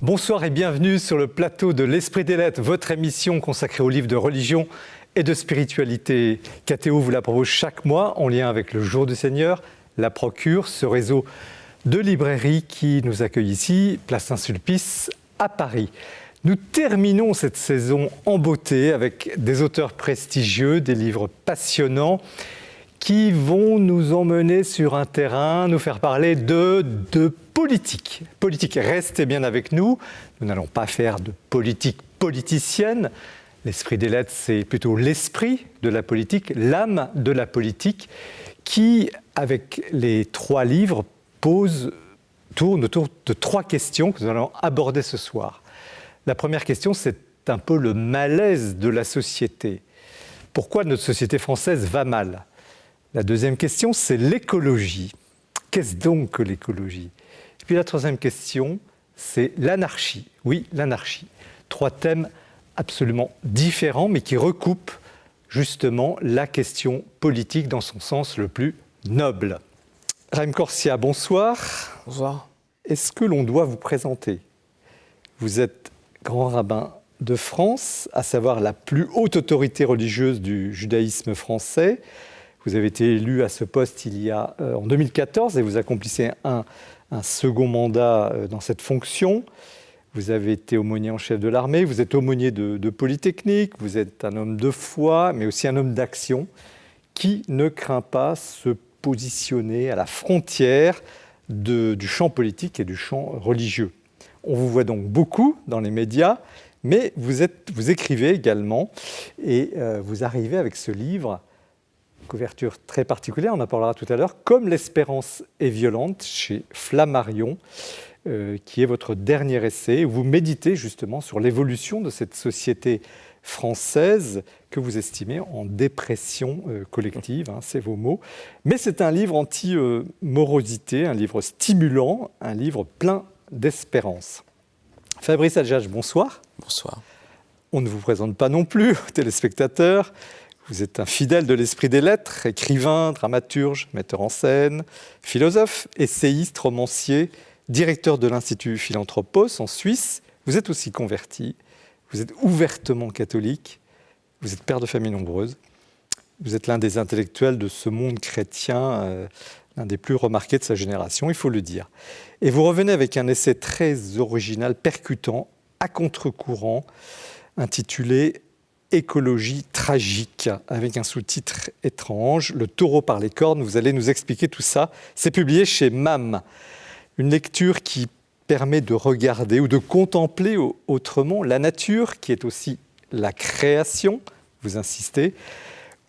Bonsoir et bienvenue sur le plateau de l'Esprit des Lettres, votre émission consacrée aux livres de religion et de spiritualité. KTO vous la propose chaque mois en lien avec le Jour du Seigneur, la Procure, ce réseau de librairies qui nous accueille ici, place Saint-Sulpice, à Paris. Nous terminons cette saison en beauté avec des auteurs prestigieux, des livres passionnants qui vont nous emmener sur un terrain, nous faire parler de politique. Politique, restez bien avec nous. Nous n'allons pas faire de politique politicienne. L'Esprit des Lettres, c'est plutôt l'esprit de la politique, l'âme de la politique, qui, avec les 3 livres, tourne autour de 3 questions que nous allons aborder ce soir. La première question, c'est un peu le malaise de la société. Pourquoi notre société française va mal ? La deuxième question, c'est l'écologie. Qu'est-ce donc que l'écologie ? Et puis la troisième question, c'est l'anarchie. Oui, l'anarchie. 3 thèmes absolument différents, mais qui recoupent justement la question politique dans son sens le plus noble. Raïm Corsia, bonsoir. Bonsoir. Est-ce que l'on doit vous présenter ? Vous êtes grand rabbin de France, à savoir la plus haute autorité religieuse du judaïsme français. Vous avez été élu à ce poste en 2014 et vous accomplissez un second mandat dans cette fonction. Vous avez été aumônier en chef de l'armée, vous êtes aumônier de Polytechnique, vous êtes un homme de foi, mais aussi un homme d'action qui ne craint pas se positionner à la frontière du champ politique et du champ religieux. On vous voit donc beaucoup dans les médias, mais vous écrivez également et vous arrivez avec ce livre, couverture très particulière, on en parlera tout à l'heure, Comme l'espérance est violente, chez Flammarion, qui est votre dernier essai, où vous méditez justement sur l'évolution de cette société française que vous estimez en dépression collective, c'est vos mots. Mais c'est un livre anti-morosité, un livre stimulant, un livre plein d'espérance. Fabrice Adjadj, bonsoir. Bonsoir. On ne vous présente pas non plus, téléspectateurs. Vous êtes un fidèle de l'Esprit des Lettres, écrivain, dramaturge, metteur en scène, philosophe, essayiste, romancier, directeur de l'Institut Philanthropos en Suisse. Vous êtes aussi converti, vous êtes ouvertement catholique, vous êtes père de famille nombreuse. Vous êtes l'un des intellectuels de ce monde chrétien, l'un des plus remarqués de sa génération, il faut le dire. Et vous revenez avec un essai très original, percutant, à contre-courant, intitulé « Écologie tragique », avec un sous-titre étrange, « Le taureau par les cornes ». Vous allez nous expliquer tout ça. C'est publié chez MAM. Une lecture qui permet de regarder ou de contempler autrement la nature, qui est aussi la création, vous insistez,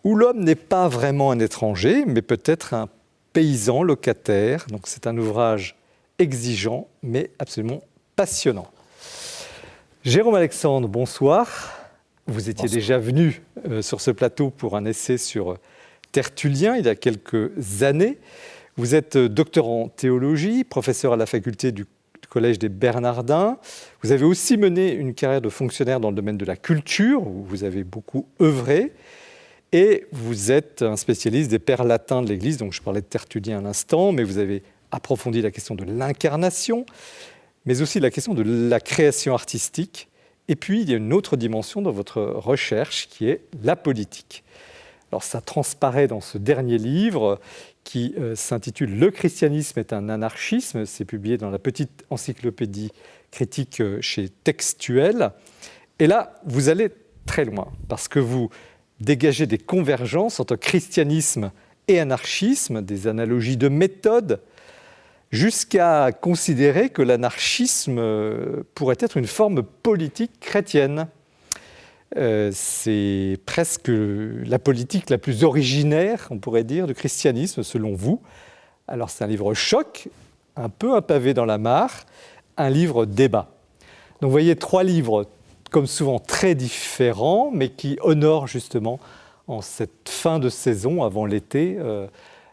où l'homme n'est pas vraiment un étranger, mais peut-être un paysan locataire. Donc c'est un ouvrage exigeant, mais absolument passionnant. Jérôme Alexandre, bonsoir. Vous étiez déjà venu sur ce plateau pour un essai sur Tertullien il y a quelques années. Vous êtes docteur en théologie, professeur à la faculté du Collège des Bernardins. Vous avez aussi mené une carrière de fonctionnaire dans le domaine de la culture, où vous avez beaucoup œuvré. Et vous êtes un spécialiste des pères latins de l'Église, donc je parlais de Tertullien à l'instant, mais vous avez approfondi la question de l'incarnation, mais aussi la question de la création artistique. Et puis, il y a une autre dimension dans votre recherche qui est la politique. Alors, ça transparaît dans ce dernier livre qui s'intitule « Le christianisme est un anarchisme ». C'est publié dans la petite encyclopédie critique chez Textuel. Et là, vous allez très loin parce que vous dégagez des convergences entre christianisme et anarchisme, des analogies de méthode, jusqu'à considérer que l'anarchisme pourrait être une forme politique chrétienne. C'est presque la politique la plus originaire, on pourrait dire, du christianisme, selon vous. Alors c'est un livre choc, un peu un pavé dans la mare, un livre débat. Donc vous voyez 3 livres, comme souvent très différents, mais qui honorent justement, en cette fin de saison, avant l'été,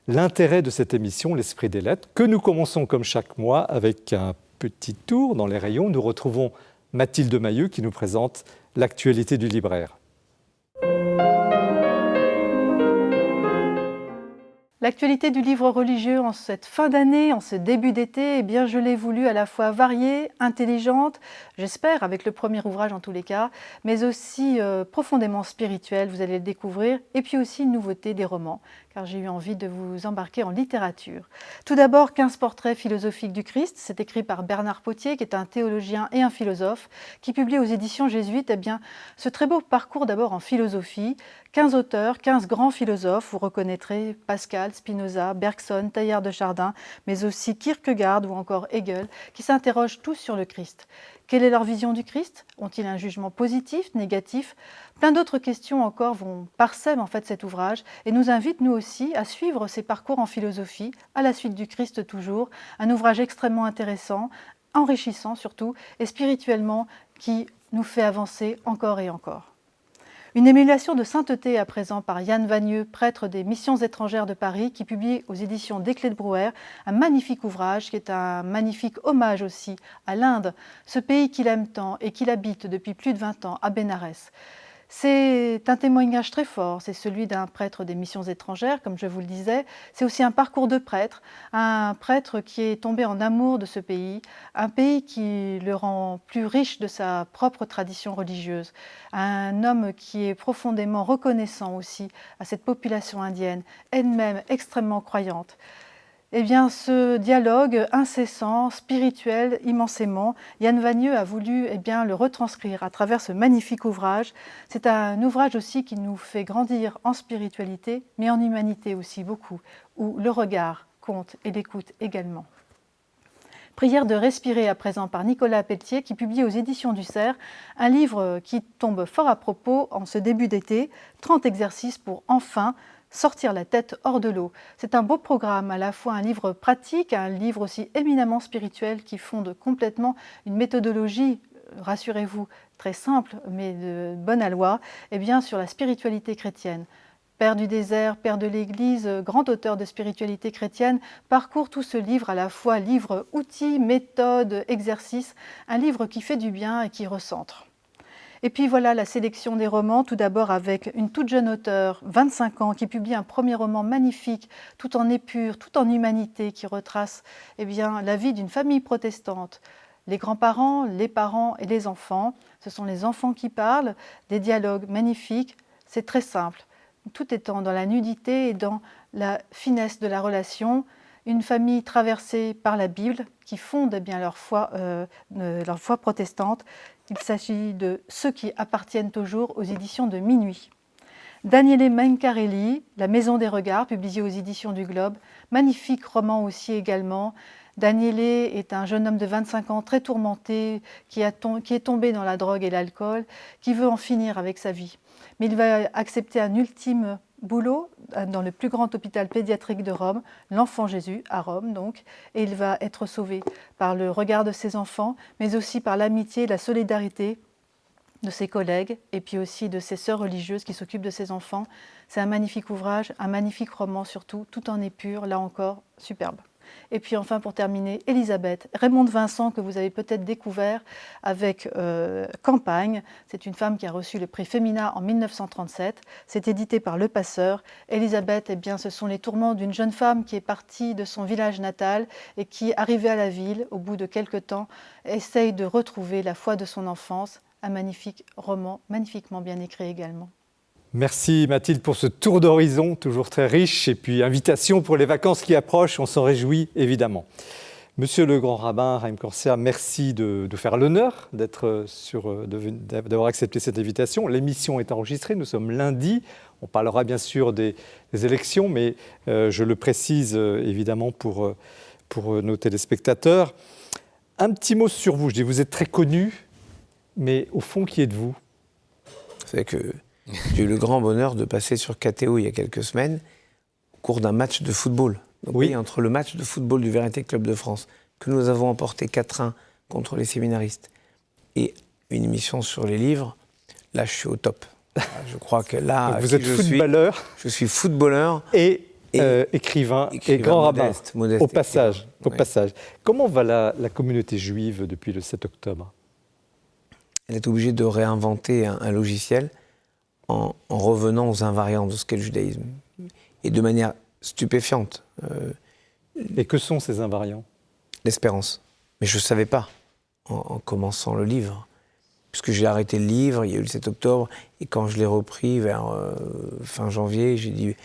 l'intérêt de cette émission, l'Esprit des Lettres, que nous commençons comme chaque mois avec un petit tour dans les rayons. Nous retrouvons Mathilde Mailleux qui nous présente l'actualité du libraire. L'actualité du livre religieux en cette fin d'année, en ce début d'été, eh bien, je l'ai voulu à la fois variée, intelligente, j'espère, avec le premier ouvrage en tous les cas, mais aussi profondément spirituelle, vous allez le découvrir, et puis aussi une nouveauté des romans, car j'ai eu envie de vous embarquer en littérature. Tout d'abord, 15 portraits philosophiques du Christ, c'est écrit par Bernard Potier, qui est un théologien et un philosophe, qui publie aux éditions jésuites eh bien, ce très beau parcours d'abord en philosophie, 15 auteurs, 15 grands philosophes, vous reconnaîtrez Pascal, Spinoza, Bergson, Teilhard de Chardin, mais aussi Kierkegaard ou encore Hegel, qui s'interrogent tous sur le Christ. Quelle est leur vision du Christ? Ont-ils un jugement positif, négatif? Plein d'autres questions encore parsèment en fait cet ouvrage et nous invitent nous aussi à suivre ces parcours en philosophie, à la suite du Christ toujours, un ouvrage extrêmement intéressant, enrichissant surtout, et spirituellement qui nous fait avancer encore et encore. Une émulation de sainteté à présent par Yann Vagneux, prêtre des Missions étrangères de Paris, qui publie aux éditions des Clés de Brouwer un magnifique ouvrage qui est un magnifique hommage aussi à l'Inde, ce pays qu'il aime tant et qu'il habite depuis plus de 20 ans à Bénarès. C'est un témoignage très fort, c'est celui d'un prêtre des missions étrangères, comme je vous le disais. C'est aussi un parcours de prêtre, un prêtre qui est tombé en amour de ce pays, un pays qui le rend plus riche de sa propre tradition religieuse, un homme qui est profondément reconnaissant aussi à cette population indienne, elle-même extrêmement croyante. Eh bien, ce dialogue incessant, spirituel, immensément, Yann Vagneux a voulu le retranscrire à travers ce magnifique ouvrage. C'est un ouvrage aussi qui nous fait grandir en spiritualité, mais en humanité aussi beaucoup, où le regard compte et l'écoute également. Prière de respirer à présent par Nicolas Pelletier qui publie aux éditions du Cerf un livre qui tombe fort à propos en ce début d'été, 30 exercices pour enfin sortir la tête hors de l'eau. C'est un beau programme, à la fois un livre pratique, un livre aussi éminemment spirituel qui fonde complètement une méthodologie, rassurez-vous, très simple mais de bonne aloi, sur la spiritualité chrétienne. Père du désert, père de l'Église, grand auteur de spiritualité chrétienne, parcourt tout ce livre à la fois livre, outils, méthode, exercice, un livre qui fait du bien et qui recentre. Et puis voilà la sélection des romans, tout d'abord avec une toute jeune auteure, 25 ans, qui publie un premier roman magnifique, tout en épure, tout en humanité, qui retrace la vie d'une famille protestante. Les grands-parents, les parents et les enfants, ce sont les enfants qui parlent, des dialogues magnifiques, c'est très simple. Tout étant dans la nudité et dans la finesse de la relation, une famille traversée par la Bible qui fonde leur foi protestante. Il s'agit de Ceux qui appartiennent au jour aux éditions de Minuit. Daniele Mancarelli, La Maison des Regards, publié aux éditions du Globe, magnifique roman aussi également. Daniele est un jeune homme de 25 ans très tourmenté, qui est tombé dans la drogue et l'alcool, qui veut en finir avec sa vie. Mais il va accepter un ultime boulot dans le plus grand hôpital pédiatrique de Rome, l'Enfant Jésus, à Rome donc, et il va être sauvé par le regard de ses enfants, mais aussi par l'amitié et la solidarité de ses collègues, et puis aussi de ses sœurs religieuses qui s'occupent de ses enfants. C'est un magnifique ouvrage, un magnifique roman surtout, tout en épure, là encore, superbe. Et puis enfin, pour terminer, Elisabeth, Raymonde Vincent, que vous avez peut-être découvert avec Campagne. C'est une femme qui a reçu le prix Femina en 1937. C'est édité par Le Passeur. Elisabeth, ce sont les tourments d'une jeune femme qui est partie de son village natal et qui, arrivée à la ville, au bout de quelque temps, essaye de retrouver la foi de son enfance. Un magnifique roman, magnifiquement bien écrit également. Merci Mathilde pour ce tour d'horizon, toujours très riche, et puis invitation pour les vacances qui approchent, on s'en réjouit évidemment. Monsieur le grand rabbin Chaim Corsia, merci de faire l'honneur d'avoir accepté cette invitation. L'émission est enregistrée, nous sommes lundi, on parlera bien sûr des élections, mais je le précise évidemment pour nos téléspectateurs. Un petit mot sur vous, je dis vous êtes très connu, mais au fond, qui êtes-vous? C'est que j'ai eu le grand bonheur de passer sur KTO il y a quelques semaines au cours d'un match de football. Donc, oui, entre le match de football du Vérité Club de France, que nous avons emporté 4-1 contre les séminaristes, et une émission sur les livres, là je suis au top. Je crois que là, vous êtes footballeur. Je suis footballeur. Et écrivain et grand rabbin, modeste au passage. Comment va la communauté juive depuis le 7 octobre? Elle est obligée de réinventer un logiciel en revenant aux invariants de ce qu'est le judaïsme. Et de manière stupéfiante. Et que sont ces invariants? L'espérance. Mais je ne savais pas en commençant le livre. Puisque j'ai arrêté le livre, il y a eu le 7 octobre, et quand je l'ai repris vers fin janvier, j'ai dit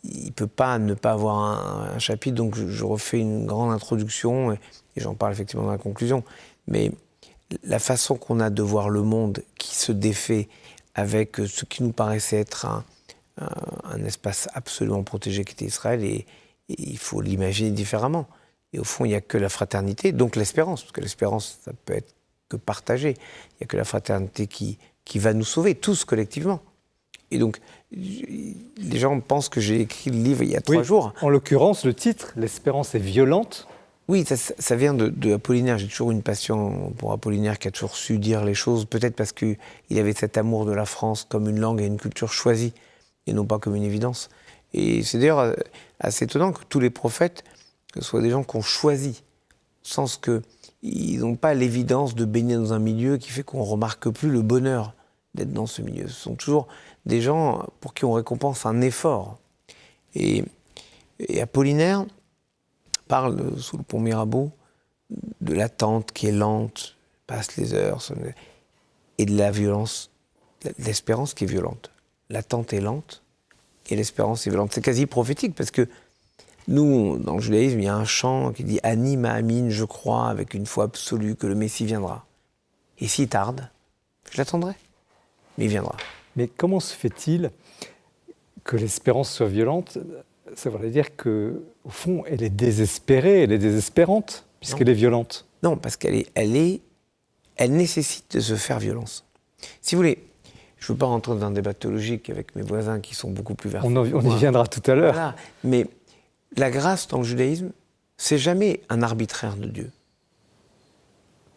il ne peut pas ne pas avoir un chapitre, donc je refais une grande introduction, et j'en parle effectivement dans la conclusion. Mais la façon qu'on a de voir le monde qui se défait avec ce qui nous paraissait être un espace absolument protégé qui était Israël, et il faut l'imaginer différemment. Et au fond, il n'y a que la fraternité, donc l'espérance, parce que l'espérance, ça peut être que partagé. Il n'y a que la fraternité qui va nous sauver, tous collectivement. Et donc, les gens pensent que j'ai écrit le livre il y a 3 jours. En l'occurrence, le titre, L'espérance est violente. Oui, ça vient de Apollinaire. J'ai toujours une passion pour Apollinaire qui a toujours su dire les choses, peut-être parce qu'il avait cet amour de la France comme une langue et une culture choisie, et non pas comme une évidence. Et c'est d'ailleurs assez étonnant que tous les prophètes, que ce soit des gens qu'on choisit, au sens qu'ils n'ont pas l'évidence de baigner dans un milieu qui fait qu'on ne remarque plus le bonheur d'être dans ce milieu. Ce sont toujours des gens pour qui on récompense un effort. Et Apollinaire parle, sous le pont Mirabeau, de l'attente qui est lente, passe les heures, et de la violence, de l'espérance qui est violente. L'attente est lente, et l'espérance est violente. C'est quasi prophétique, parce que nous, dans le judaïsme, il y a un chant qui dit « Ani ma'amin, je crois avec une foi absolue que le Messie viendra. » Et s'il tarde, je l'attendrai, mais il viendra. Mais comment se fait-il que l'espérance soit violente? Ça voudrait dire qu'au fond, elle est désespérée, elle est désespérante, puisqu'elle est violente. Non, parce qu'elle nécessite de se faire violence. Si vous voulez, je ne veux pas rentrer dans un débat théologique avec mes voisins qui sont beaucoup plus versés. On y viendra tout à l'heure. Voilà. Mais la grâce dans le judaïsme, c'est jamais un arbitraire de Dieu.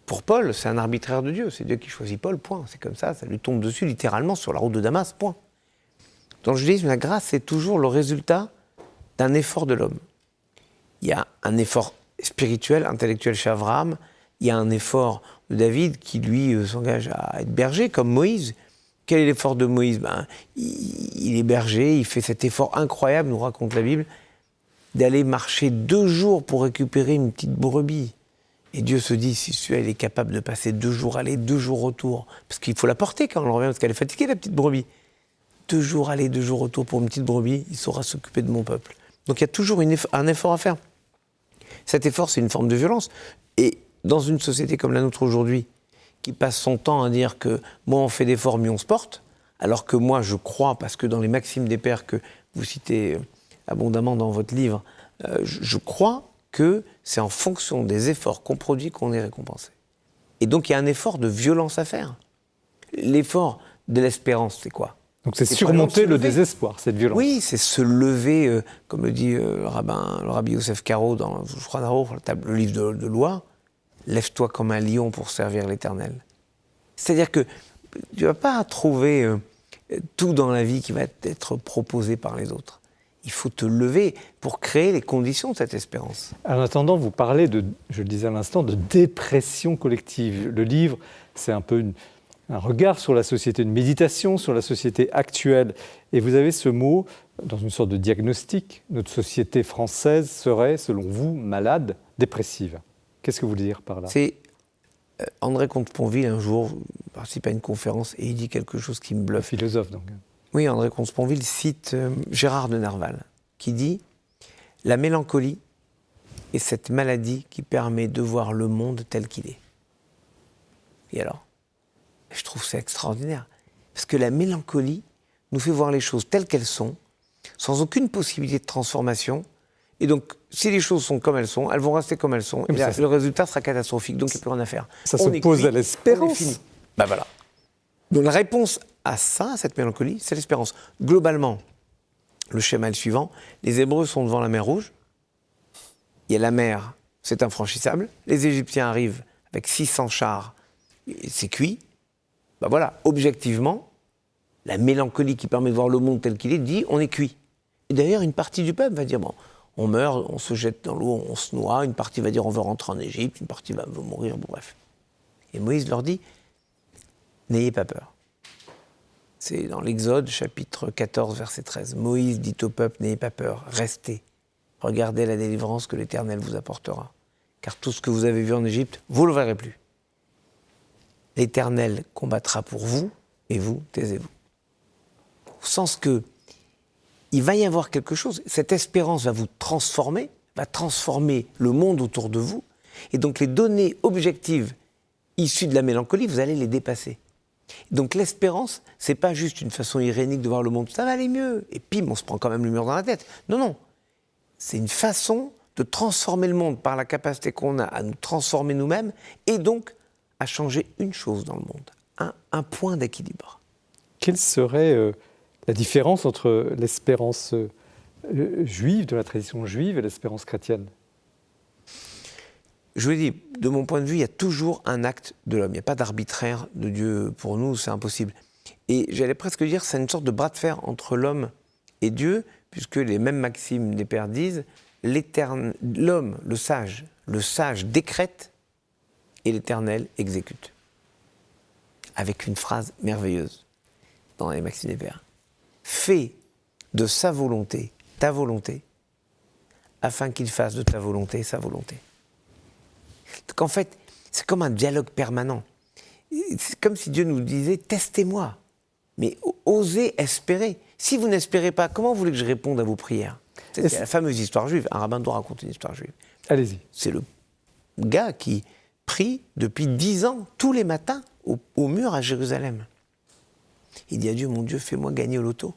Pour Paul, c'est un arbitraire de Dieu. C'est Dieu qui choisit Paul, point. C'est comme ça lui tombe dessus littéralement sur la route de Damas, point. Dans le judaïsme, la grâce, c'est toujours le résultat d'un effort de l'homme. Il y a un effort spirituel, intellectuel chez Abraham. Il y a un effort de David qui, lui, s'engage à être berger, comme Moïse. Quel est l'effort de Moïse? Il est berger, il fait cet effort incroyable, nous raconte la Bible, d'aller marcher 2 jours pour récupérer une petite brebis. Et Dieu se dit, si celui-là, il est capable de passer 2 jours aller, 2 jours retour, parce qu'il faut la porter quand on revient, parce qu'elle est fatiguée, la petite brebis. 2 jours aller, 2 jours retour pour une petite brebis, il saura s'occuper de mon peuple. Donc il y a toujours un effort à faire. Cet effort, c'est une forme de violence. Et dans une société comme la nôtre aujourd'hui, qui passe son temps à dire que moins on fait d'efforts, mieux on se porte, alors que moi, je crois, parce que dans les maximes des pères que vous citez abondamment dans votre livre, je crois que c'est en fonction des efforts qu'on produit qu'on est récompensé. Et donc il y a un effort de violence à faire. L'effort de l'espérance, c'est quoi? Donc c'est surmonter le désespoir, cette violence. Oui, c'est se lever, comme le dit le rabbi Yosef Karo dans, je crois, le livre de loi, lève-toi comme un lion pour servir l'Éternel. C'est-à-dire que tu ne vas pas trouver tout dans la vie qui va être proposé par les autres. Il faut te lever pour créer les conditions de cette espérance. En attendant, vous parlez je le disais à l'instant, de dépression collective. Le livre, c'est un peu un regard sur la société, une méditation sur la société actuelle. Et vous avez ce mot, dans une sorte de diagnostic, notre société française serait, selon vous, malade, dépressive. Qu'est-ce que vous voulez dire par là? C'est André Comte-Sponville, un jour, participe à une conférence et il dit quelque chose qui me bluffe. Le philosophe, donc. Oui, André Comte-Sponville cite Gérard de Nerval, qui dit « La mélancolie est cette maladie qui permet de voir le monde tel qu'il est. » Et alors, je trouve ça extraordinaire. Parce que la mélancolie nous fait voir les choses telles qu'elles sont, sans aucune possibilité de transformation. Et donc, si les choses sont comme elles sont, elles vont rester comme elles sont. Et là, le résultat sera catastrophique, donc il n'y a plus rien à faire. Ça s'oppose à l'espérance. Ben voilà. Donc la réponse à ça, à cette mélancolie, c'est l'espérance. Globalement, le schéma est le suivant. Les Hébreux sont devant la mer Rouge. Il y a la mer, c'est infranchissable. Les Égyptiens arrivent avec 600 chars, c'est cuit. Ben voilà, objectivement, la mélancolie qui permet de voir le monde tel qu'il est dit on est cuit. Et d'ailleurs, une partie du peuple va dire bon, on meurt, on se jette dans l'eau, on se noie. Une partie va dire on veut rentrer en Égypte, une partie va mourir, bon, bref. Et Moïse leur dit n'ayez pas peur. C'est dans l'Exode, chapitre 14, verset 13. Moïse dit au peuple, n'ayez pas peur, restez. Regardez la délivrance que l'Éternel vous apportera. Car tout ce que vous avez vu en Égypte, vous ne le verrez plus. L'Éternel combattra pour vous, et vous, taisez-vous. Au sens que, il va y avoir quelque chose, cette espérance va vous transformer, va transformer le monde autour de vous, et donc les données objectives issues de la mélancolie, vous allez les dépasser. Donc l'espérance, c'est pas juste une façon irénique de voir le monde, ça va aller mieux, et pim, on se prend quand même le mur dans la tête. Non, non. C'est une façon de transformer le monde par la capacité qu'on a à nous transformer nous-mêmes, et donc à changer une chose dans le monde, un point d'équilibre. Quelle serait la différence entre l'espérance juive, de la tradition juive, et l'espérance chrétienne? Je vous dis, de mon point de vue, il y a toujours un acte de l'homme. Il n'y a pas d'arbitraire de Dieu pour nous, c'est impossible. Et j'allais presque dire, c'est une sorte de bras de fer entre l'homme et Dieu, puisque les mêmes maximes des pères disent, l'homme, le sage décrète et l'Éternel exécute. Avec une phrase merveilleuse dans les maximes des pères. Fais de sa volonté ta volonté, afin qu'il fasse de ta volonté sa volonté. Donc en fait, c'est comme un dialogue permanent. C'est comme si Dieu nous disait, testez-moi, mais osez espérer. Si vous n'espérez pas, comment voulez que je réponde à vos prières? C'est la fameuse histoire juive. Un rabbin doit raconter une histoire juive. Allez-y. C'est le gars qui prie depuis 10 ans, tous les matins, au mur à Jérusalem. Il dit à Dieu, mon Dieu, fais-moi gagner au loto.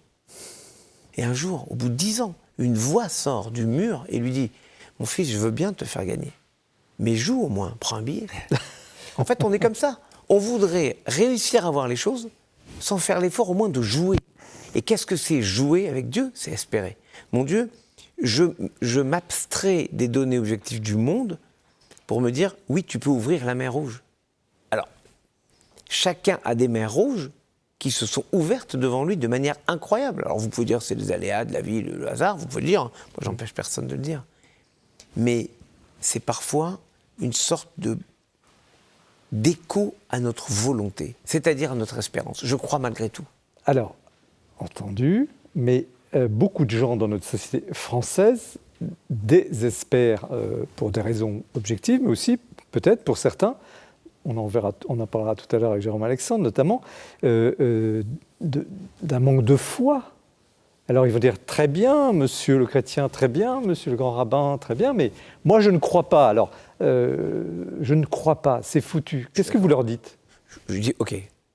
Et un jour, au bout de 10 ans, une voix sort du mur et lui dit, mon fils, je veux bien te faire gagner. Mais joue au moins, prends un billet. En fait, on est comme ça. On voudrait réussir à voir les choses sans faire l'effort au moins de jouer. Et qu'est-ce que c'est jouer avec Dieu? C'est espérer. Mon Dieu, je m'abstrais des données objectives du monde pour me dire, oui, tu peux ouvrir la mer Rouge. Alors, chacun a des mers rouges qui se sont ouvertes devant lui de manière incroyable. Alors vous pouvez dire, c'est les aléas de la vie, le hasard, vous pouvez le dire. Moi, j'empêche personne de le dire. Mais c'est parfois une sorte d'écho à notre volonté, c'est-à-dire à notre espérance. Je crois malgré tout. Alors, entendu, mais beaucoup de gens dans notre société française désespèrent pour des raisons objectives, mais aussi peut-être pour certains, on en parlera tout à l'heure avec Jérôme Alexandre notamment, d'un manque de foi. Alors ils vont dire très bien, monsieur le chrétien, très bien, monsieur le grand rabbin, très bien, mais moi je ne crois pas. Alors je ne crois pas, c'est foutu. Qu'est-ce que vous leur dites? Je dis ok,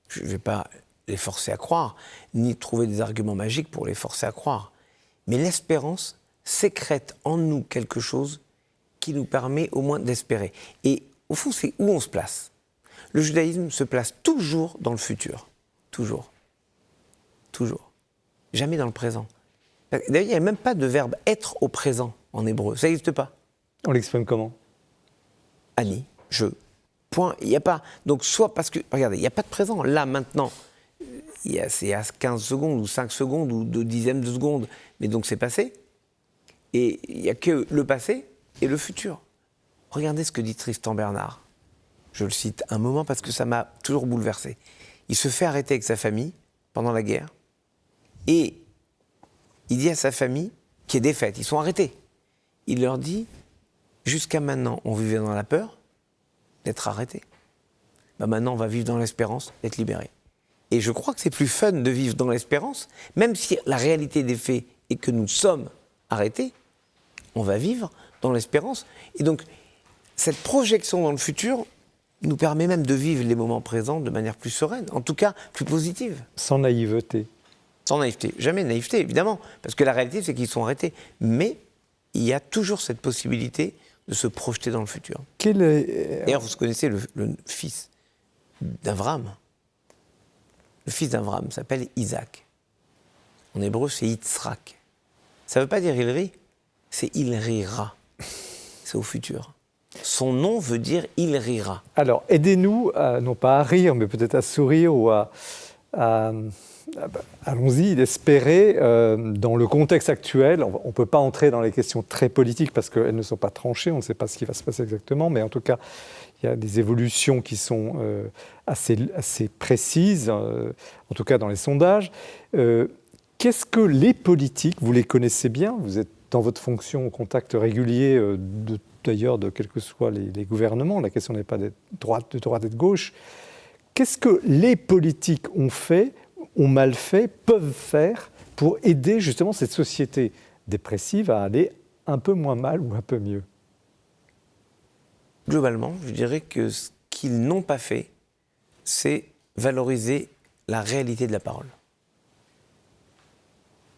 je ne vais pas les forcer à croire, ni trouver des arguments magiques pour les forcer à croire. Mais l'espérance sécrète en nous quelque chose qui nous permet au moins d'espérer. Et au fond, c'est où on se place. Le judaïsme se place toujours dans le futur. Toujours. Toujours. Jamais dans le présent. D'ailleurs, il n'y a même pas de verbe « être » au présent en hébreu. Ça n'existe pas. On l'exprime comment? Ani, je. Point. Il n'y a pas. Donc, soit parce que. Regardez, il n'y a pas de présent. Là, maintenant, c'est à 15 secondes ou 5 secondes ou 2 dixièmes de seconde. Mais donc, c'est passé. Et il n'y a que le passé et le futur. Regardez ce que dit Tristan Bernard. Je le cite un moment parce que ça m'a toujours bouleversé. Il se fait arrêter avec sa famille pendant la guerre. Et il dit à sa famille, qui est défaite, ils sont arrêtés. Il leur dit, jusqu'à maintenant, on vivait dans la peur d'être arrêté. Ben maintenant, on va vivre dans l'espérance d'être libéré. Et je crois que c'est plus fun de vivre dans l'espérance, même si la réalité des faits est que nous sommes arrêtés, on va vivre dans l'espérance. Et donc, cette projection dans le futur nous permet même de vivre les moments présents de manière plus sereine, en tout cas plus positive. Sans naïveté. Sans naïveté. Jamais naïveté, évidemment, parce que la réalité, c'est qu'ils sont arrêtés. Mais il y a toujours cette possibilité de se projeter dans le futur. D'ailleurs, vous connaissez le fils d'Abraham. Le fils d'Abraham s'appelle Isaac. En hébreu, c'est Yitzhak. Ça ne veut pas dire il rit, c'est il rira. C'est au futur. Son nom veut dire il rira. Alors, aidez-nous, non pas à rire, mais peut-être à sourire ou à allons-y, d'espérer, dans le contexte actuel, on ne peut pas entrer dans les questions très politiques parce qu'elles ne sont pas tranchées, on ne sait pas ce qui va se passer exactement, mais en tout cas, il y a des évolutions qui sont assez précises, en tout cas dans les sondages. Qu'est-ce que les politiques, vous les connaissez bien, vous êtes dans votre fonction au contact régulier, d'ailleurs, de quels que soient les gouvernements, la question n'est pas d'être de droite et de gauche. Qu'est-ce que les politiques ont fait, ont mal fait, peuvent faire pour aider justement cette société dépressive à aller un peu moins mal ou un peu mieux? Globalement, je dirais que ce qu'ils n'ont pas fait, c'est valoriser la réalité de la parole.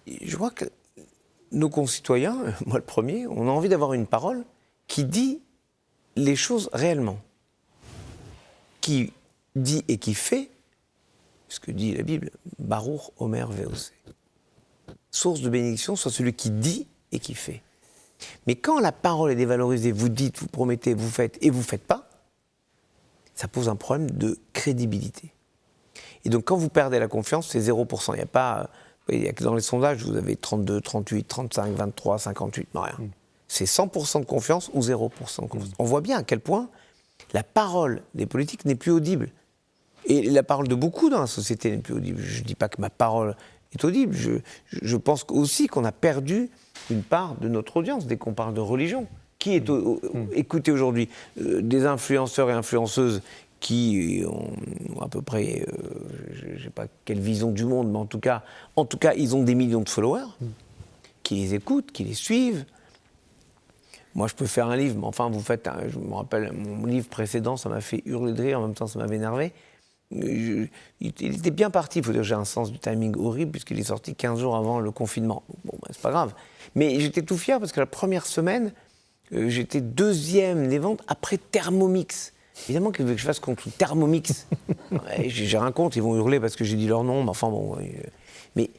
Et je crois que nos concitoyens, moi le premier, on a envie d'avoir une parole qui dit les choses réellement, qui dit et qui fait ce que dit la Bible, Baruch Omer Ve'oseh. Source de bénédiction soit celui qui dit et qui fait. Mais quand la parole est dévalorisée, vous dites, vous promettez, vous faites et vous ne faites pas, ça pose un problème de crédibilité. Et donc quand vous perdez la confiance, c'est 0%. Il n'y a pas, il y a que dans les sondages, vous avez 32, 38, 35, 23, 58, non rien. C'est 100% de confiance ou 0% de confiance. On voit bien à quel point la parole des politiques n'est plus audible. Et la parole de beaucoup dans la société n'est plus audible. Je ne dis pas que ma parole est audible. Je pense aussi qu'on a perdu une part de notre audience dès qu'on parle de religion. Qui est écouté aujourd'hui? Des influenceurs et influenceuses qui ont à peu près, je ne sais pas quelle vision du monde, mais en tout cas, ils ont des millions de followers qui les écoutent, qui les suivent. Moi, je peux faire un livre, mais enfin, je me rappelle, mon livre précédent, ça m'a fait hurler de rire, en même temps, ça m'avait énervé. Il était bien parti, il faut dire que j'ai un sens du timing horrible, puisqu'il est sorti 15 jours avant le confinement. Bon, c'est pas grave. Mais j'étais tout fier, parce que la première semaine, j'étais 2e des ventes après Thermomix. Évidemment qu'ils veulent que je fasse contre Thermomix. J'ai rien contre, ils vont hurler parce que j'ai dit leur nom, mais enfin bon. Mais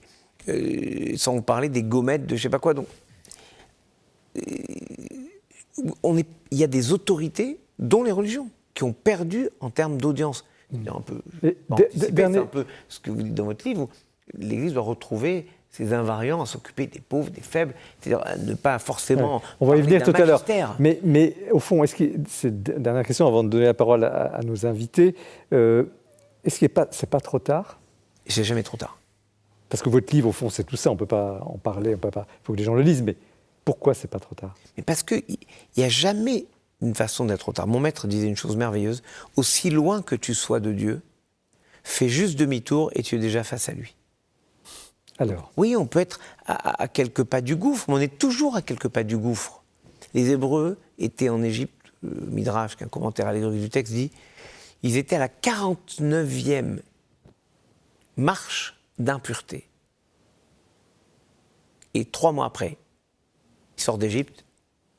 sans vous parler des gommettes de je sais pas quoi. Donc, il y a des autorités, dont les religions, qui ont perdu en termes d'audience. C'est un peu ce que vous dites dans votre livre, où l'Église doit retrouver ses invariants à s'occuper des pauvres, des faibles, c'est-à-dire à ne pas forcément... On va y venir tout à l'heure. Mais au fond, c'est une dernière question avant de donner la parole à nos invités. Est-ce que c'est pas trop tard? C'est jamais trop tard. Parce que votre livre, au fond, c'est tout ça. On ne peut pas en parler, il faut que les gens le lisent. Mais pourquoi c'est pas trop tard? Mais parce qu'il n'y a jamais une façon d'être trop tard. Mon maître disait une chose merveilleuse. Aussi loin que tu sois de Dieu, fais juste demi-tour et tu es déjà face à lui. Alors. Oui, on peut être à quelques pas du gouffre, mais on est toujours à quelques pas du gouffre. Les Hébreux étaient en Égypte, Midrash, qui est un commentaire allégorique du texte, dit ils étaient à la 49e marche d'impureté. Et 3 mois après, ils sortent d'Égypte.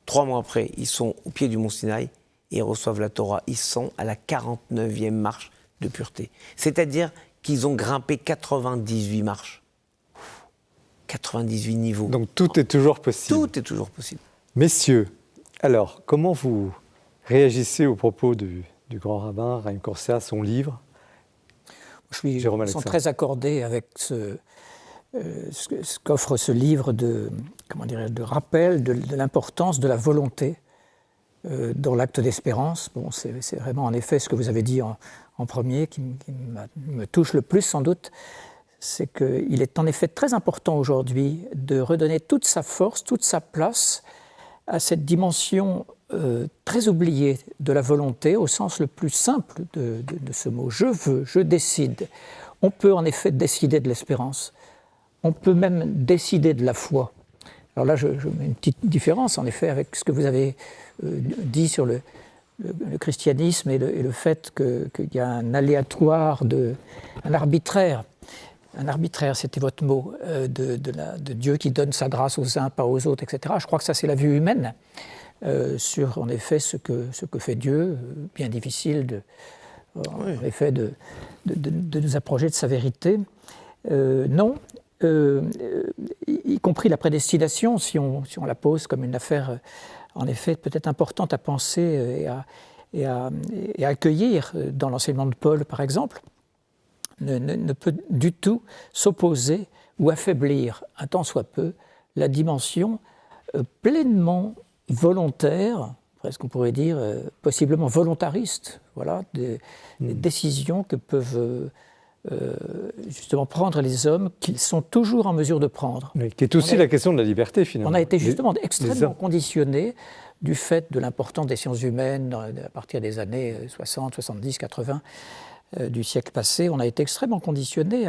3 mois après, ils sont au pied du mont Sinaï et ils reçoivent la Torah. Ils sont à la 49e marche de pureté. C'est-à-dire qu'ils ont grimpé 98 marches. 98 niveaux. Donc tout est toujours possible. Tout est toujours possible. Messieurs, alors, comment vous réagissez aux propos du grand rabbin Chaim Corsia, son livre? Je suis très accordé avec ce qu'offre ce livre de rappel de l'importance de la volonté dans l'acte d'espérance. Bon, c'est vraiment en effet ce que vous avez dit en premier qui me touche le plus sans doute. C'est qu'il est en effet très important aujourd'hui de redonner toute sa force, toute sa place à cette dimension très oubliée de la volonté, au sens le plus simple de ce mot. Je veux, je décide. On peut en effet décider de l'espérance. On peut même décider de la foi. Alors là, je mets une petite différence, en effet, avec ce que vous avez dit sur le christianisme et le fait qu'il y a un aléatoire, un arbitraire. Un arbitraire, c'était votre mot, de Dieu qui donne sa grâce aux uns, pas aux autres, etc. Je crois que ça, c'est la vue humaine sur, en effet, ce que fait Dieu. Bien difficile, en effet, de nous approcher de sa vérité. Non, y compris la prédestination, si on la pose comme une affaire, en effet, peut-être importante à penser et à accueillir dans l'enseignement de Paul, par exemple. ne peut du tout s'opposer ou affaiblir, un tant soit peu, la dimension pleinement volontaire, presque on pourrait dire possiblement volontariste, voilà, des décisions que peuvent justement prendre les hommes qu'ils sont toujours en mesure de prendre. Oui, qui est aussi la question de la liberté, finalement. On a été justement extrêmement conditionnés du fait de l'importance des sciences humaines à partir des années 60, 70, 80 du siècle passé. On a été extrêmement conditionnés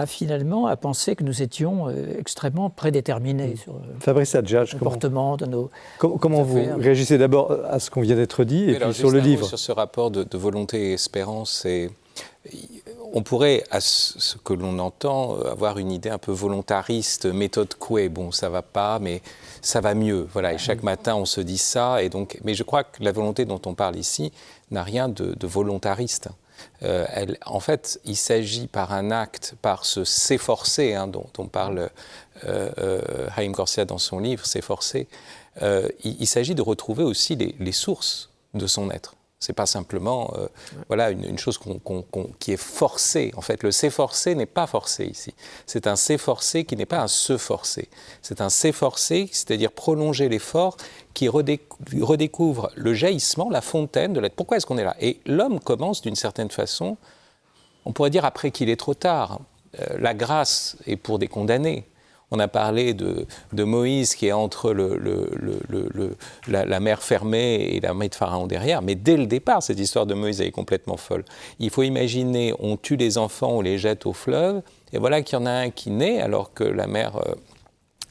finalement à penser que nous étions extrêmement prédéterminés sur Fabrice Adjadj, le comportement de nos comment vous réagissez d'abord à ce qu'on vient d'être dit et puis sur le livre. Sur ce rapport de volonté et espérance, on pourrait, à ce que l'on entend, avoir une idée un peu volontariste, méthode Coué. Bon, ça va pas, mais ça va mieux. Voilà, et chaque matin, on se dit ça. Et donc, mais je crois que la volonté dont on parle ici n'a rien de volontariste. En fait, il s'agit par un acte, par ce s'efforcer, dont parle Haïm Corsia dans son livre, s'efforcer, il s'agit de retrouver aussi les sources de son être. C'est pas simplement voilà, une chose qui est forcée. En fait, le s'efforcer n'est pas forcé ici. C'est un s'efforcer qui n'est pas un se forcer. C'est un s'efforcer, c'est-à-dire prolonger l'effort qui redécouvre le jaillissement, la fontaine de l'être. Pourquoi est-ce qu'on est là? Et l'homme commence d'une certaine façon, on pourrait dire après qu'il est trop tard. La grâce est pour des condamnés. On a parlé de Moïse qui est entre la mer fermée et l'armée de Pharaon derrière, mais dès le départ, cette histoire de Moïse est complètement folle. Il faut imaginer, on tue les enfants, on les jette au fleuve, et voilà qu'il y en a un qui naît alors que la mère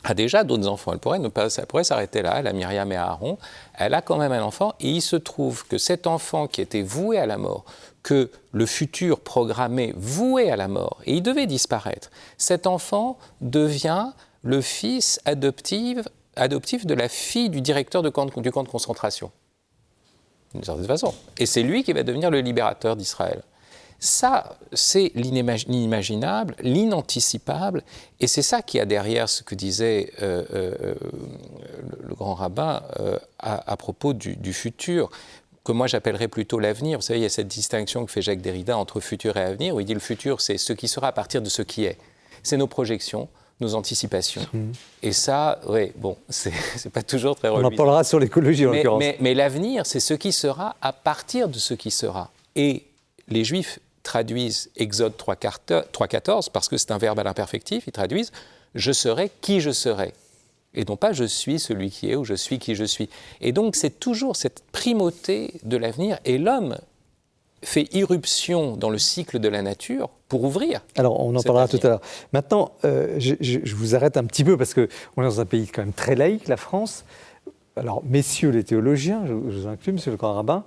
a déjà d'autres enfants. Elle pourrait s'arrêter là, elle a Myriam et Aaron, elle a quand même un enfant, et il se trouve que cet enfant qui était voué à la mort, que le futur programmé voué à la mort, et il devait disparaître, cet enfant devient le fils adoptif de la fille du directeur du camp de concentration, d'une certaine façon. Et c'est lui qui va devenir le libérateur d'Israël. Ça, c'est l'inimaginable, l'inanticipable, et c'est ça qui a derrière ce que disait le grand rabbin à propos du futur, que moi j'appellerais plutôt l'avenir. Vous savez, il y a cette distinction que fait Jacques Derrida entre futur et avenir, où il dit le futur, c'est ce qui sera à partir de ce qui est. C'est nos projections, nos anticipations. Et ça, oui, bon, c'est pas toujours très reluisant. On en parlera sur l'écologie, en l'occurrence. Mais l'avenir, c'est ce qui sera à partir de ce qui sera. Et les Juifs traduisent Exode 3.14, parce que c'est un verbe à l'imperfectif, ils traduisent « je serai qui je serai ». Et non pas « je suis celui qui est » ou « je suis qui je suis ». Et donc c'est toujours cette primauté de l'avenir, et l'homme fait irruption dans le cycle de la nature pour ouvrir. Alors on en parlera tout à l'heure. Maintenant, je vous arrête un petit peu, parce qu'on est dans un pays quand même très laïque, la France. Alors messieurs les théologiens, je vous inclus, monsieur le grand rabbin,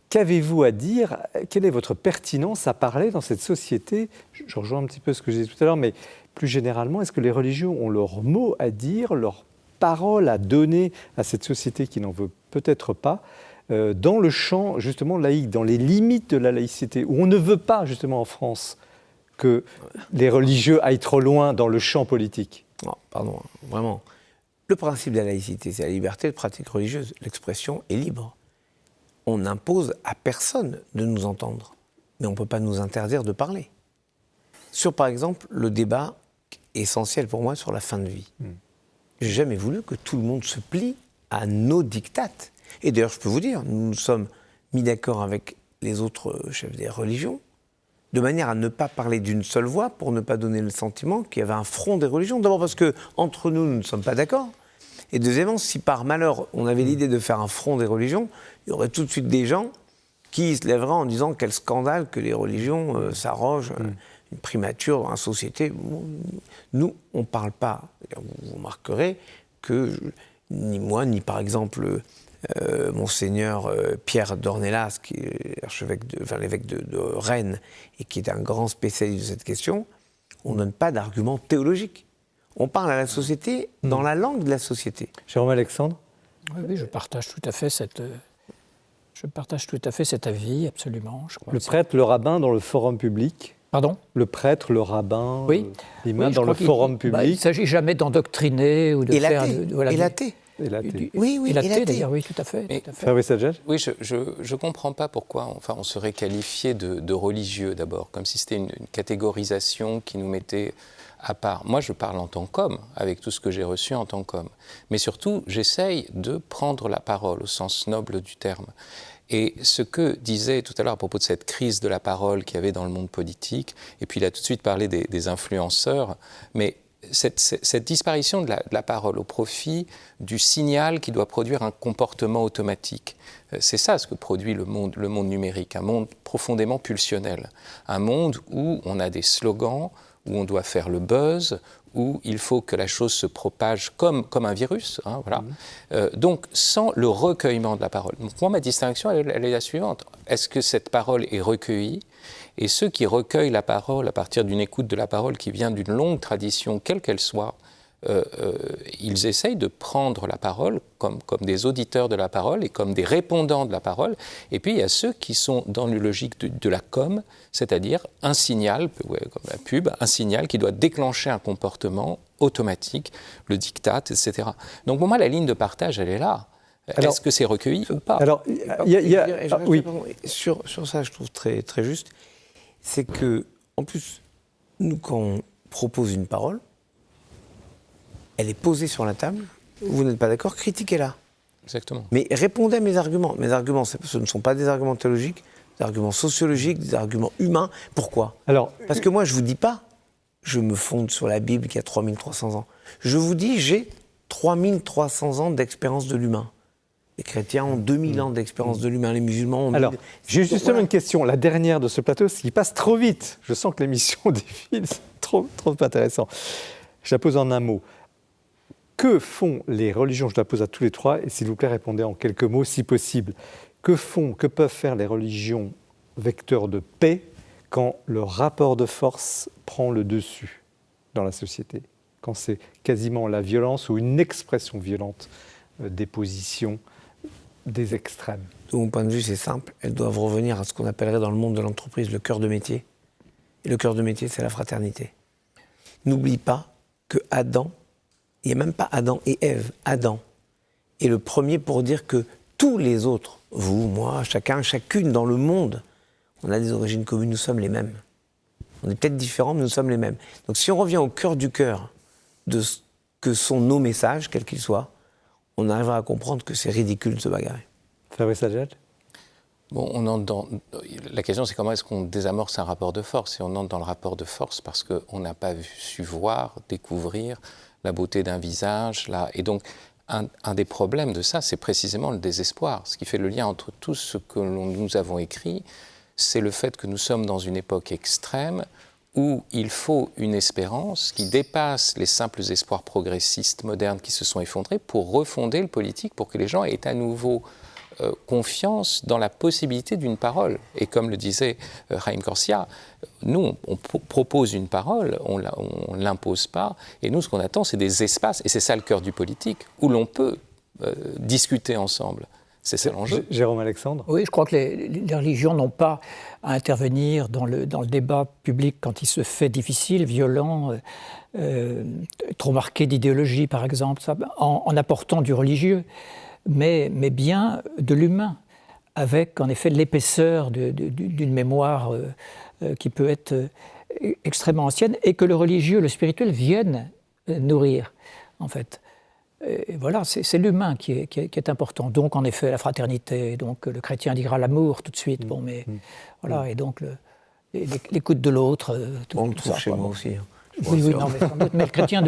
qu'avez-vous à dire? Quelle est votre pertinence à parler dans cette société? Je rejoins un petit peu ce que j'ai dit tout à l'heure, mais plus généralement, est-ce que les religieux ont leur mot à dire, leur parole à donner à cette société qui n'en veut peut-être pas, dans le champ justement laïque, dans les limites de la laïcité, où on ne veut pas justement en France que les religieux aillent trop loin dans le champ politique? Non, pardon, vraiment. Le principe de la laïcité, c'est la liberté de pratique religieuse. L'expression est libre. On n'impose à personne de nous entendre, mais on ne peut pas nous interdire de parler. Sur, par exemple, le débat essentiel pour moi sur la fin de vie. Je n'ai jamais voulu que tout le monde se plie à nos dictates. Et d'ailleurs, je peux vous dire, nous nous sommes mis d'accord avec les autres chefs des religions, de manière à ne pas parler d'une seule voix, pour ne pas donner le sentiment qu'il y avait un front des religions. D'abord parce qu'entre nous, nous ne sommes pas d'accord. Et deuxièmement, si par malheur, on avait l'idée de faire un front des religions, il y aurait tout de suite des gens qui se lèveraient en disant quel scandale que les religions s'arrogent une primature dans la société. Nous, on ne parle pas. Vous remarquerez que ni moi, ni par exemple Monseigneur Pierre d'Ornelas, qui est l'évêque de Rennes et qui est un grand spécialiste de cette question, on ne donne pas d'arguments théologiques. On parle à la société dans la langue de la société. Jérôme Alexandre? Oui, je partage tout à fait cet avis, absolument. Je crois le prêtre, le rabbin dans le forum public. Pardon? Le prêtre, le rabbin, oui. l'imam dans le forum public. Il ne s'agit jamais d'endoctriner ou de et faire... l'athée. Et l'athée. Oui, et l'athée, d'ailleurs, oui, tout à fait. Mais, tout à fait. Oui, je ne comprends pas pourquoi on serait qualifié de religieux d'abord, comme si c'était une catégorisation qui nous mettait à part. Moi, je parle en tant qu'homme, avec tout ce que j'ai reçu en tant qu'homme. Mais surtout, j'essaye de prendre la parole au sens noble du terme. Et ce que disait tout à l'heure à propos de cette crise de la parole qu'il y avait dans le monde politique, et puis il a tout de suite parlé des influenceurs, mais cette disparition de la parole au profit du signal qui doit produire un comportement automatique. C'est ça ce que produit le monde numérique, un monde profondément pulsionnel, un monde où on a des slogans, où on doit faire le buzz, où il faut que la chose se propage comme un virus. Hein, voilà. Donc, sans le recueillement de la parole. Donc, moi, ma distinction, elle est la suivante. Est-ce que cette parole est recueillie ? Et ceux qui recueillent la parole à partir d'une écoute de la parole qui vient d'une longue tradition, quelle qu'elle soit, ils essayent de prendre la parole comme des auditeurs de la parole et comme des répondants de la parole. Et puis il y a ceux qui sont dans une logique de la com, c'est-à-dire un signal, comme la pub, un signal qui doit déclencher un comportement automatique, le diktat, etc. Donc pour moi, la ligne de partage, elle est là. Alors, est-ce que c'est recueilli ou pas ? Alors, oui. Sur ça, je trouve très, très juste, c'est que, en plus, nous, quand on propose une parole, elle est posée sur la table, vous n'êtes pas d'accord, critiquez-la. Exactement. Mais répondez à mes arguments. Mes arguments, ce ne sont pas des arguments théologiques, des arguments sociologiques, des arguments humains. Pourquoi ? Parce que moi, je ne vous dis pas, je me fonde sur la Bible qui a 3300 ans. Je vous dis, j'ai 3300 ans d'expérience de l'humain. Les chrétiens ont 2000 ans d'expérience de l'humain, les musulmans ont... Alors, j'ai justement une question, la dernière de ce plateau, ce qui passe trop vite. Je sens que l'émission défile, c'est trop intéressant. Je la pose en un mot. Que font les religions ? Je la pose à tous les trois, et s'il vous plaît, répondez en quelques mots, si possible. Que peuvent faire les religions vecteurs de paix quand le rapport de force prend le dessus dans la société ? Quand c'est quasiment la violence ou une expression violente des positions des extrêmes. De mon point de vue, c'est simple. Elles doivent revenir à ce qu'on appellerait dans le monde de l'entreprise le cœur de métier. Et le cœur de métier, c'est la fraternité. N'oublie pas que Adam, il n'y a même pas Adam et Ève, Adam est le premier pour dire que tous les autres, vous, moi, chacun, chacune dans le monde, on a des origines communes, nous sommes les mêmes. On est peut-être différents, mais nous sommes les mêmes. Donc si on revient au cœur du cœur de ce que sont nos messages, quels qu'ils soient, on arrivera à comprendre que c'est ridicule de se bagarrer. Fabrice Adjadj ? Bon, on entre dans... La question, c'est comment est-ce qu'on désamorce un rapport de force ? Et on entre dans le rapport de force parce qu'on n'a pas su voir, découvrir la beauté d'un visage. Et donc, un des problèmes de ça, c'est précisément le désespoir. Ce qui fait le lien entre tout ce que nous avons écrit, c'est le fait que nous sommes dans une époque extrême où il faut une espérance qui dépasse les simples espoirs progressistes modernes qui se sont effondrés pour refonder le politique, pour que les gens aient à nouveau confiance dans la possibilité d'une parole. Et comme le disait Chaim Corsia, nous, on propose une parole, on ne l'impose pas, et nous, ce qu'on attend, c'est des espaces, et c'est ça le cœur du politique, où l'on peut discuter ensemble. C'est ça l'enjeu. Jérôme Alexandre ? Oui, je crois que les religions n'ont pas à intervenir dans le débat public quand il se fait difficile, violent, trop marqué d'idéologie, par exemple, en apportant du religieux, mais bien de l'humain, avec en effet l'épaisseur d'une mémoire qui peut être extrêmement ancienne, et que le religieux, le spirituel viennent nourrir, en fait. Et voilà, c'est l'humain qui est important. Donc, en effet, la fraternité. Donc, le chrétien dira l'amour tout de suite. Bon, mais voilà, et donc l'écoute de l'autre. On le trouve chez moi aussi. Oui, non, mais sans doute. Mais le chrétien,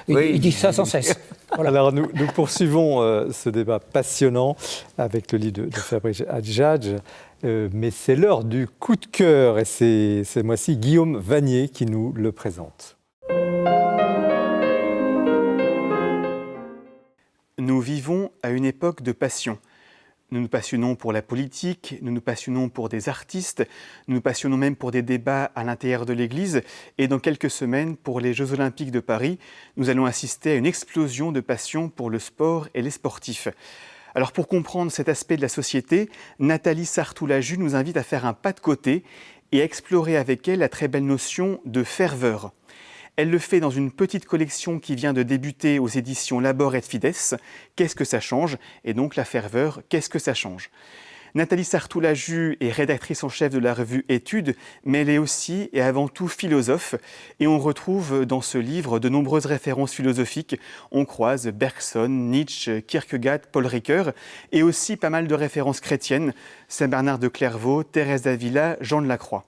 il dit ça sans cesse. Voilà. Alors, nous poursuivons ce débat passionnant avec le livre de Fabrice Adjadj. Mais c'est l'heure du coup de cœur, et c'est ce mois-ci Guillaume Vanier qui nous le présente. Nous vivons à une époque de passion. Nous nous passionnons pour la politique, nous nous passionnons pour des artistes, nous nous passionnons même pour des débats à l'intérieur de l'Église. Et dans quelques semaines, pour les Jeux Olympiques de Paris, nous allons assister à une explosion de passion pour le sport et les sportifs. Alors pour comprendre cet aspect de la société, Nathalie Sartoulaju nous invite à faire un pas de côté et à explorer avec elle la très belle notion de ferveur. Elle le fait dans une petite collection qui vient de débuter aux éditions Labor et Fides. Qu'est-ce que ça change? Et donc la ferveur, qu'est-ce que ça change? Nathalie Sartoulaju est rédactrice en chef de la revue Études, mais elle est aussi et avant tout philosophe. Et on retrouve dans ce livre de nombreuses références philosophiques. On croise Bergson, Nietzsche, Kierkegaard, Paul Ricoeur, et aussi pas mal de références chrétiennes, Saint Bernard de Clairvaux, Thérèse d'Avila, Jean de la Croix.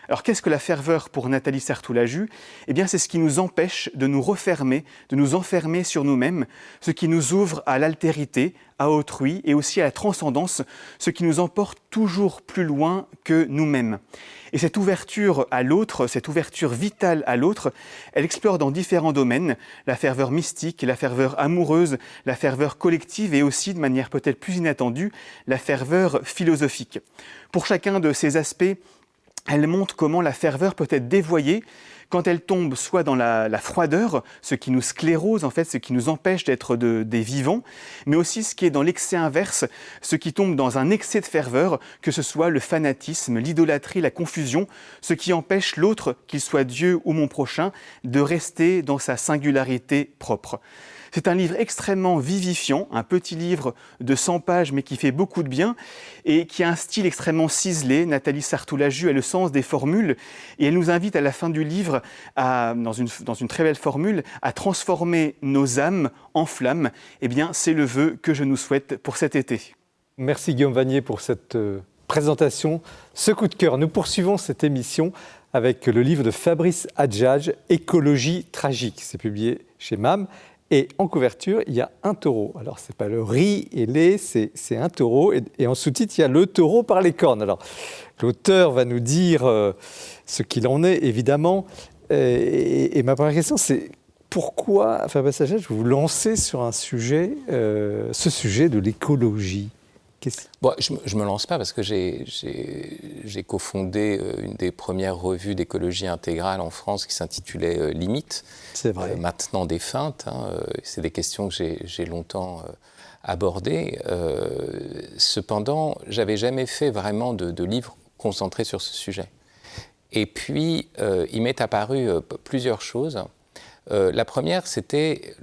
Alors qu'est-ce que la ferveur pour Nathalie Sartoulaju? Eh bien c'est ce qui nous empêche de nous refermer, de nous enfermer sur nous-mêmes, ce qui nous ouvre à l'altérité, à autrui et aussi à la transcendance, ce qui nous emporte toujours plus loin que nous-mêmes. Et cette ouverture à l'autre, cette ouverture vitale à l'autre, elle explore dans différents domaines, la ferveur mystique, la ferveur amoureuse, la ferveur collective et aussi, de manière peut-être plus inattendue, la ferveur philosophique. Pour chacun de ces aspects, elle montre comment la ferveur peut être dévoyée quand elle tombe soit dans la froideur, ce qui nous sclérose en fait, ce qui nous empêche d'être des vivants, mais aussi ce qui est dans l'excès inverse, ce qui tombe dans un excès de ferveur, que ce soit le fanatisme, l'idolâtrie, la confusion, ce qui empêche l'autre, qu'il soit Dieu ou mon prochain, de rester dans sa singularité propre. C'est un livre extrêmement vivifiant, un petit livre de 100 pages mais qui fait beaucoup de bien et qui a un style extrêmement ciselé. Nathalie Sartoulaju a le sens des formules et elle nous invite à la fin du livre, dans une très belle formule, à transformer nos âmes en flammes. Eh bien, c'est le vœu que je nous souhaite pour cet été. Merci Guillaume Vanier pour cette présentation, ce coup de cœur. Nous poursuivons cette émission avec le livre de Fabrice Adjadj, Écologie tragique. C'est publié chez MAM. Et en couverture, il y a un taureau. Alors, ce n'est pas le riz et lait, c'est un taureau. Et en sous-titre, il y a le taureau par les cornes. Alors, l'auteur va nous dire ce qu'il en est, évidemment. Et ma première question, c'est pourquoi, Fabrice Adjadj, vous vous lancez sur un sujet, ce sujet de l'écologie? Bon, je ne me lance pas parce que j'ai cofondé une des premières revues d'écologie intégrale en France qui s'intitulait Limites. C'est vrai. Maintenant défunte. C'est des questions que j'ai longtemps abordées. Cependant, je n'avais jamais fait vraiment de livre concentré sur ce sujet. Et puis, il m'est apparu plusieurs choses. La première, c'était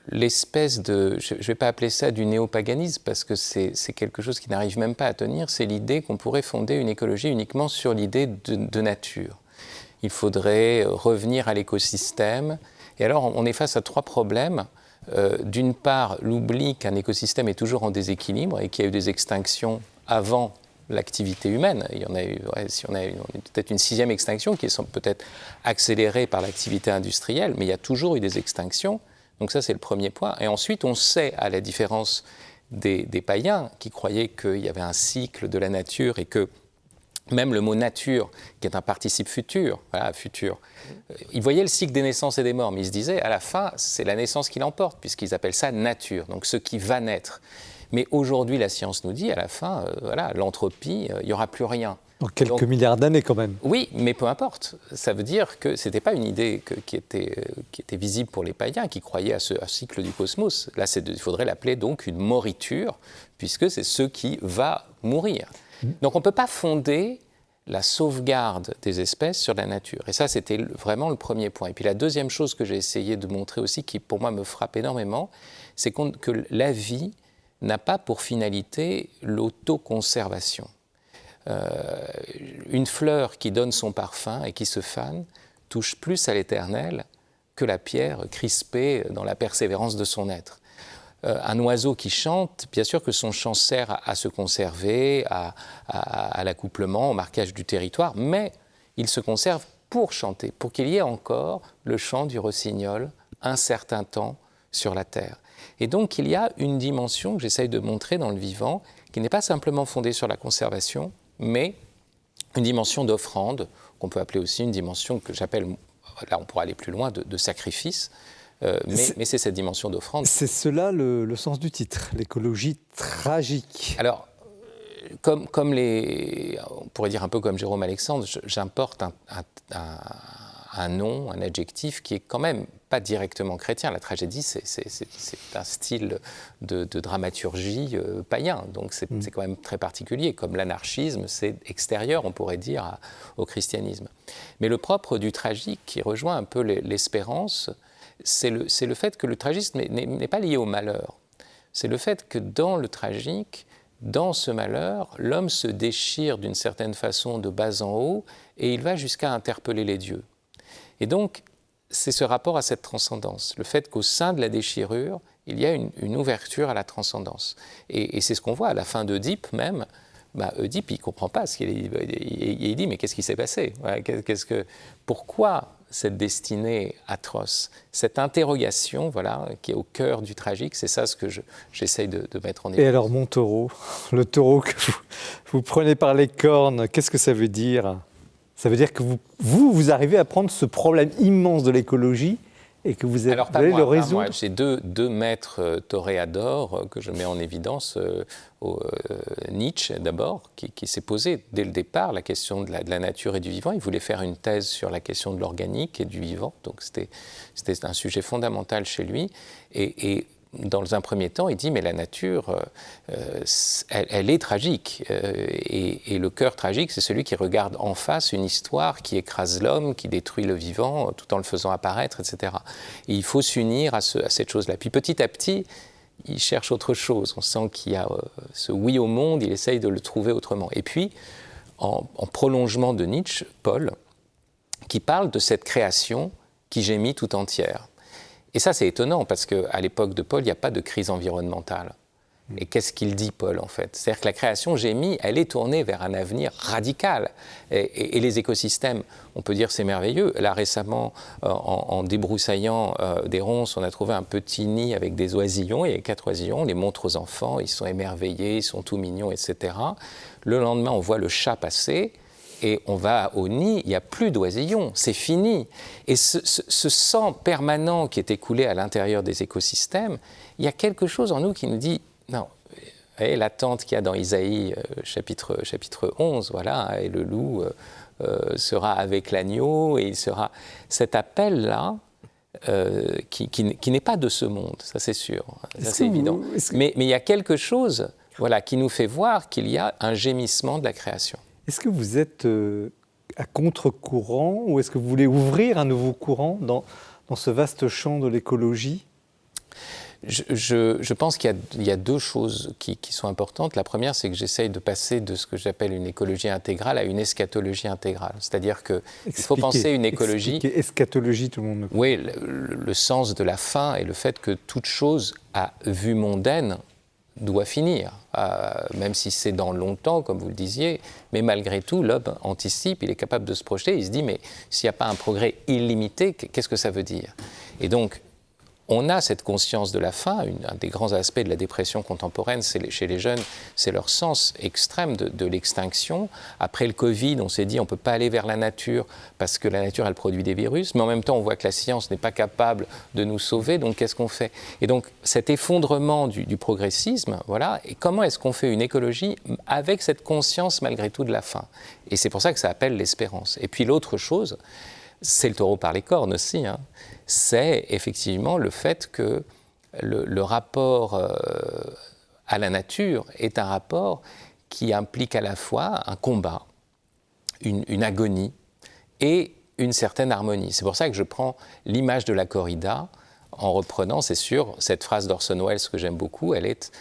l'espèce de, je ne vais pas appeler ça du néopaganisme parce que c'est quelque chose qui n'arrive même pas à tenir, c'est l'idée qu'on pourrait fonder une écologie uniquement sur l'idée de nature. Il faudrait revenir à l'écosystème. Et alors, on est face à trois problèmes. D'une part, l'oubli qu'un écosystème est toujours en déséquilibre et qu'il y a eu des extinctions avant l'activité humaine. Il y en a eu, on a peut-être une 6e extinction qui est peut-être accélérée par l'activité industrielle, mais il y a toujours eu des extinctions. Donc ça, c'est le premier point. Et ensuite, on sait, à la différence des païens qui croyaient qu'il y avait un cycle de la nature et que même le mot nature, qui est un participe futur, voilà, futur, ils voyaient le cycle des naissances et des morts, mais ils se disaient, à la fin, c'est la naissance qui l'emporte, puisqu'ils appellent ça nature, donc ce qui va naître. Mais aujourd'hui, la science nous dit, à la fin, voilà, l'entropie, il n'y aura plus rien. Dans quelques milliards d'années quand même. Oui, mais peu importe. Ça veut dire que ce n'était pas une idée qui était visible pour les païens, qui croyaient à ce cycle du cosmos. Là, il faudrait l'appeler donc une moriture, puisque c'est ce qui va mourir. Donc on ne peut pas fonder la sauvegarde des espèces sur la nature. Et ça, c'était vraiment le premier point. Et puis la deuxième chose que j'ai essayé de montrer aussi, qui pour moi me frappe énormément, c'est que la vie n'a pas pour finalité l'autoconservation. Une fleur qui donne son parfum et qui se fane touche plus à l'éternel que la pierre crispée dans la persévérance de son être. Un oiseau qui chante, bien sûr que son chant sert à se conserver, à l'accouplement, au marquage du territoire, mais il se conserve pour chanter, pour qu'il y ait encore le chant du rossignol un certain temps sur la terre. Et donc il y a une dimension que j'essaye de montrer dans le vivant, qui n'est pas simplement fondée sur la conservation, mais une dimension d'offrande, qu'on peut appeler aussi une dimension que j'appelle, là on pourra aller plus loin, de sacrifice, mais c'est cette dimension d'offrande. C'est cela le sens du titre, l'écologie tragique. Alors, on pourrait dire un peu comme Jérôme Alexandre, j'importe un nom, un adjectif qui est quand même pas directement chrétien. La tragédie, c'est un style de dramaturgie païen, donc c'est quand même très particulier. Comme l'anarchisme, c'est extérieur, on pourrait dire, au christianisme. Mais le propre du tragique, qui rejoint un peu l'espérance, c'est le fait que le tragisme n'est pas lié au malheur. C'est le fait que dans le tragique, dans ce malheur, l'homme se déchire d'une certaine façon de bas en haut et il va jusqu'à interpeller les dieux. Et donc, c'est ce rapport à cette transcendance, le fait qu'au sein de la déchirure, il y a une ouverture à la transcendance. Et c'est ce qu'on voit à la fin d'Œdipe même.Œdipe, il ne comprend pas ce qu'il dit. Il dit, mais qu'est-ce qui s'est passé? Pourquoi cette destinée atroce? Cette interrogation, voilà, qui est au cœur du tragique, c'est ça ce que j'essaye de mettre en évidence. Et alors, mon taureau, le taureau que vous prenez par les cornes, qu'est-ce que ça veut dire? Ça veut dire que vous arrivez à prendre ce problème immense de l'écologie et que vous allez le résoudre. J'ai deux maîtres toréadors que je mets en évidence. Nietzsche, d'abord, qui s'est posé dès le départ la question de la nature et du vivant. Il voulait faire une thèse sur la question de l'organique et du vivant. Donc c'était un sujet fondamental chez lui. Et dans un premier temps, il dit, mais la nature, elle est tragique. Et le cœur tragique, c'est celui qui regarde en face une histoire qui écrase l'homme, qui détruit le vivant, tout en le faisant apparaître, etc. Et il faut s'unir à cette chose-là. Puis petit à petit, il cherche autre chose. On sent qu'il y a ce oui au monde, il essaye de le trouver autrement. Et puis, en prolongement de Nietzsche, Paul, qui parle de cette création qui gémit tout entière. Et ça, c'est étonnant, parce qu'à l'époque de Paul, il n'y a pas de crise environnementale. Et qu'est-ce qu'il dit, Paul, en fait? C'est-à-dire que la création gémit, elle est tournée vers un avenir radical. Et les écosystèmes, on peut dire c'est merveilleux. Là, récemment, en débroussaillant des ronces, on a trouvé un petit nid avec des oisillons. Il y a 4 oisillons, on les montre aux enfants, ils sont émerveillés, ils sont tout mignons, etc. Le lendemain, on voit le chat passer. Et on va au nid, il n'y a plus d'oisillons, c'est fini. Et ce sang permanent qui est écoulé à l'intérieur des écosystèmes, il y a quelque chose en nous qui nous dit, non, vous voyez, l'attente qu'il y a dans Isaïe, chapitre 11, voilà, et le loup sera avec l'agneau, et il sera... Cet appel-là, qui n'est pas de ce monde, ça c'est sûr, ça c'est évident. Mais il y a quelque chose, voilà, qui nous fait voir qu'il y a un gémissement de la création. Est-ce que vous êtes à contre-courant ou est-ce que vous voulez ouvrir un nouveau courant dans ce vaste champ de l'écologie? Je pense qu'il y a 2 choses qui sont importantes. La première, c'est que j'essaye de passer de ce que j'appelle une écologie intégrale à une eschatologie intégrale. C'est-à-dire qu'il faut penser une écologie... Eschatologie, tout le monde... Oui, le sens de la fin et le fait que toute chose à vue mondaine doit finir, même si c'est dans longtemps, comme vous le disiez, mais malgré tout, l'homme anticipe, il est capable de se projeter, il se dit, mais s'il n'y a pas un progrès illimité, qu'est-ce que ça veut dire? Et donc, on a cette conscience de la fin. Un des grands aspects de la dépression contemporaine, chez les jeunes, c'est leur sens extrême de l'extinction. Après le Covid, on s'est dit on ne peut pas aller vers la nature parce que la nature, elle produit des virus. Mais en même temps, on voit que la science n'est pas capable de nous sauver. Donc, qu'est-ce qu'on fait? Et donc, cet effondrement du progressisme, voilà. Et comment est-ce qu'on fait une écologie avec cette conscience, malgré tout, de la fin? Et c'est pour ça que ça appelle l'espérance. Et puis, l'autre chose, c'est le taureau par les cornes aussi, hein. C'est effectivement le fait que le rapport à la nature est un rapport qui implique à la fois un combat, une agonie et une certaine harmonie. C'est pour ça que je prends l'image de la corrida en reprenant, c'est sûr, cette phrase d'Orson Welles que j'aime beaucoup, elle est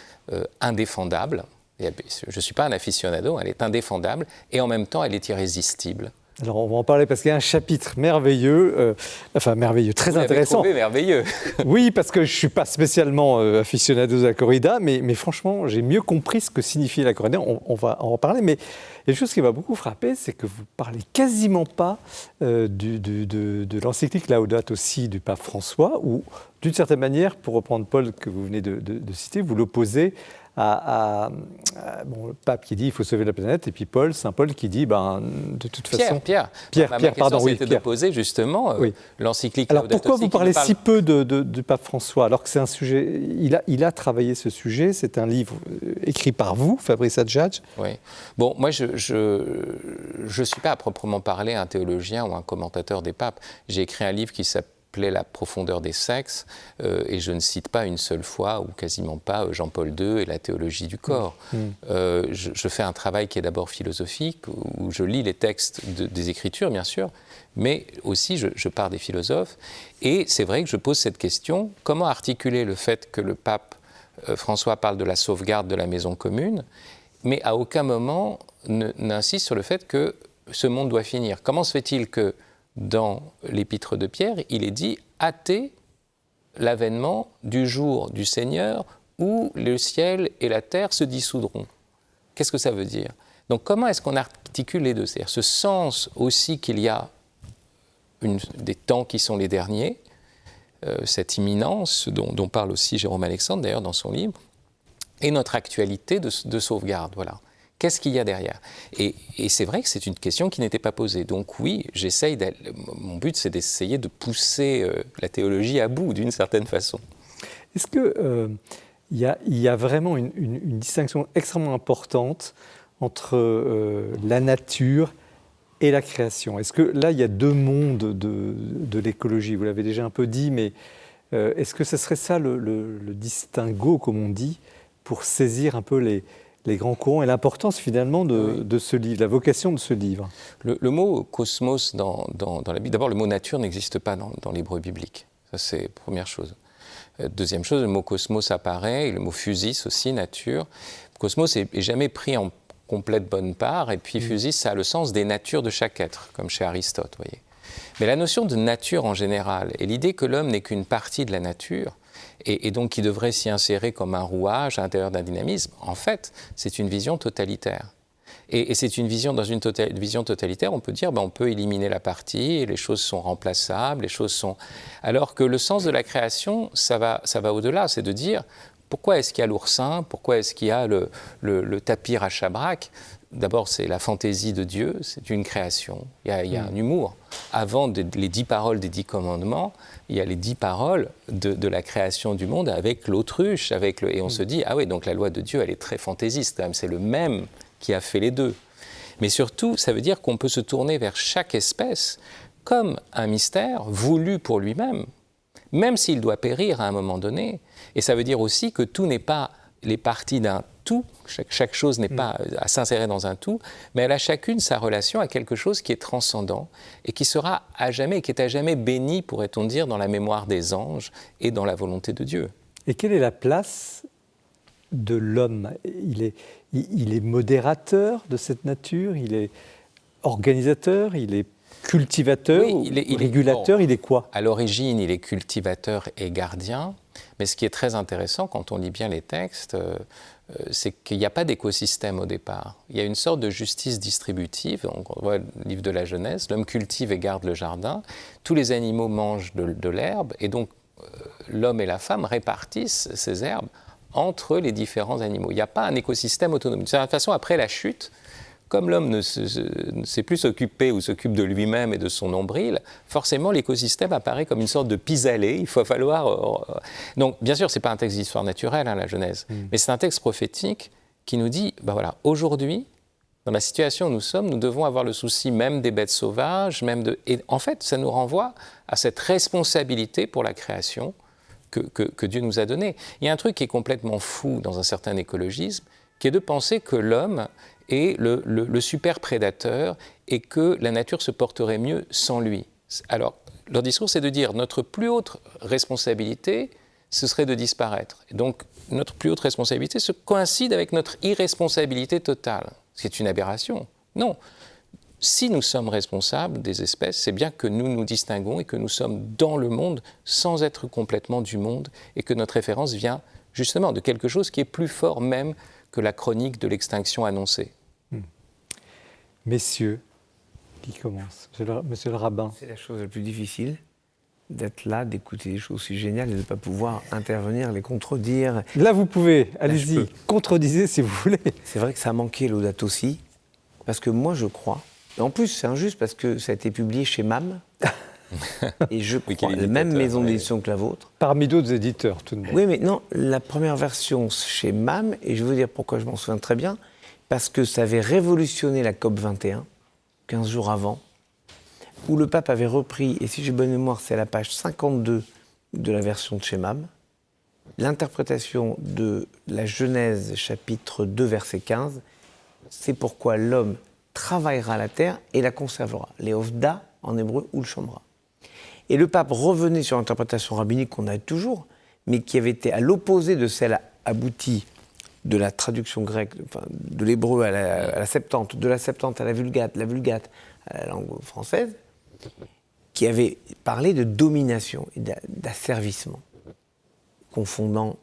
indéfendable. Je ne suis pas un aficionado, elle est indéfendable et en même temps elle est irrésistible. Alors on va en parler parce qu'il y a un chapitre merveilleux, très intéressant. Vous l'avez trouvé merveilleux. Oui, parce que je ne suis pas spécialement aficionado de la corrida, mais franchement, j'ai mieux compris ce que signifiait la corrida. On va en reparler, mais il y a une chose qui m'a beaucoup frappé, c'est que vous ne parlez quasiment pas de l'encyclique Laudato Si du pape François, où, d'une certaine manière, pour reprendre Paul que vous venez de citer, vous l'opposez le pape qui dit il faut sauver la planète, et puis Saint Paul qui dit de toute façon... Pierre, pardon, oui. C'était d'opposer justement l'encyclique Alors Laudato Si. pourquoi vous parlez si peu du pape François, alors que c'est un sujet... Il a travaillé ce sujet, c'est un livre écrit par vous, Fabrice Adjadj. Oui. Bon, moi je suis pas à proprement parler un théologien ou un commentateur des papes. J'ai écrit un livre qui s'appelle appelait la profondeur des sexes, et je ne cite pas une seule fois, ou quasiment pas, Jean-Paul II et la théologie du corps. Je fais un travail qui est d'abord philosophique, où je lis les textes des Écritures, bien sûr, mais aussi je pars des philosophes. Et c'est vrai que je pose cette question, comment articuler le fait que le pape François parle de la sauvegarde de la maison commune, mais à aucun moment n'insiste sur le fait que ce monde doit finir. Comment se fait-il que dans l'épître de Pierre, il est dit « hâtez l'avènement du jour du Seigneur où le ciel et la terre se dissoudront ». Qu'est-ce que ça veut dire? Donc comment est-ce qu'on articule les deux? C'est-à-dire ce sens aussi qu'il y a des temps qui sont les derniers, cette imminence dont parle aussi Jérôme Alexandre d'ailleurs dans son livre, et notre actualité de sauvegarde, voilà. Qu'est-ce qu'il y a derrière? Et c'est vrai que c'est une question qui n'était pas posée. Donc oui, mon but c'est d'essayer de pousser la théologie à bout d'une certaine façon. Est-ce qu'il y a vraiment une distinction extrêmement importante entre la nature et la création? Est-ce que là, il y a deux mondes de l'écologie? Vous l'avez déjà un peu dit, mais est-ce que ce serait ça le distinguo, comme on dit, pour saisir un peu les grands courants et l'importance finalement de ce livre, la vocation de ce livre? Le mot cosmos dans la Bible, d'abord le mot nature n'existe pas dans l'hébreu biblique. Ça c'est la première chose. Deuxième chose, le mot cosmos apparaît, et le mot physis aussi, nature. Cosmos n'est jamais pris en complète bonne part, et puis physis, ça a le sens des natures de chaque être, comme chez Aristote, voyez. Mais la notion de nature en général, et l'idée que l'homme n'est qu'une partie de la nature, et donc qui devrait s'y insérer comme un rouage à l'intérieur d'un dynamisme, en fait, c'est une vision totalitaire. Et c'est une vision, dans une vision totalitaire, on peut dire, on peut éliminer la partie, et les choses sont remplaçables, les choses sont... Alors que le sens de la création, ça va au-delà, c'est de dire, pourquoi est-ce qu'il y a l'oursin, pourquoi est-ce qu'il y a le tapir à Chabrac? D'abord, c'est la fantaisie de Dieu, c'est une création, il y a un humour. Avant les 10 paroles des 10 commandements, il y a les 10 paroles de la création du monde avec l'autruche, et on se dit, ah oui, donc la loi de Dieu, elle est très fantaisiste, quand même, c'est le même qui a fait les deux. Mais surtout, ça veut dire qu'on peut se tourner vers chaque espèce comme un mystère voulu pour lui-même, même s'il doit périr à un moment donné. Et ça veut dire aussi que tout n'est pas les parties d'un tout, chaque chose n'est pas à s'insérer dans un tout, mais elle a chacune sa relation à quelque chose qui est transcendant et qui sera à jamais, qui est à jamais béni, pourrait-on dire, dans la mémoire des anges et dans la volonté de Dieu. Et quelle est la place de l'homme? Il est modérateur de cette nature, il est organisateur, il est cultivateur, il est régulateur, il est quoi? À l'origine, il est cultivateur et gardien, mais ce qui est très intéressant quand on lit bien les textes, c'est qu'il n'y a pas d'écosystème au départ. Il y a une sorte de justice distributive. Donc on voit le livre de la Genèse, l'homme cultive et garde le jardin, tous les animaux mangent de l'herbe, et donc l'homme et la femme répartissent ces herbes entre les différents animaux. Il n'y a pas un écosystème autonome. De toute façon, après la chute, comme l'homme ne sait plus s'occuper ou s'occupe de lui-même et de son nombril, forcément l'écosystème apparaît comme une sorte de pis-aller. Il faut falloir... Donc, bien sûr, ce n'est pas un texte d'histoire naturelle, la Genèse, mais c'est un texte prophétique qui nous dit, voilà, aujourd'hui, dans la situation où nous sommes, nous devons avoir le souci même des bêtes sauvages, et en fait, ça nous renvoie à cette responsabilité pour la création que Dieu nous a donnée. Il y a un truc qui est complètement fou dans un certain écologisme, qui est de penser que l'homme est le super prédateur et que la nature se porterait mieux sans lui. Alors, leur discours, c'est de dire notre plus haute responsabilité, ce serait de disparaître. Et donc, notre plus haute responsabilité se coïncide avec notre irresponsabilité totale. C'est une aberration. Non. Si nous sommes responsables des espèces, c'est bien que nous nous distinguons et que nous sommes dans le monde sans être complètement du monde et que notre référence vient justement de quelque chose qui est plus fort même que la chronique de l'extinction annoncée. Messieurs, qui commence? Monsieur le rabbin. C'est la chose la plus difficile, d'être là, d'écouter des choses aussi géniales et de ne pas pouvoir intervenir, les contredire. Là, vous pouvez, allez-y, contredisez si vous voulez. C'est vrai que ça a manqué Laudato aussi, parce que moi je crois, et en plus c'est injuste parce que ça a été publié chez MAM, et je crois, la même maison d'édition que la vôtre. Parmi d'autres éditeurs, tout de même. Oui, mais non, la première version chez MAM, et je veux dire pourquoi je m'en souviens très bien, parce que ça avait révolutionné la COP 21, 15 jours avant, où le pape avait repris, et si j'ai bonne mémoire, c'est à la page 52 de la version de Shemam, l'interprétation de la Genèse, chapitre 2, verset 15, c'est pourquoi l'homme travaillera la terre et la conservera. Les Ovda, en hébreu, ou le chambra. Et le pape revenait sur l'interprétation rabbinique qu'on a toujours, mais qui avait été à l'opposé de celle aboutie de la traduction grecque, enfin, de l'hébreu à la Septante, de la Septante à la Vulgate à la langue française, qui avait parlé de domination et d'asservissement, confondant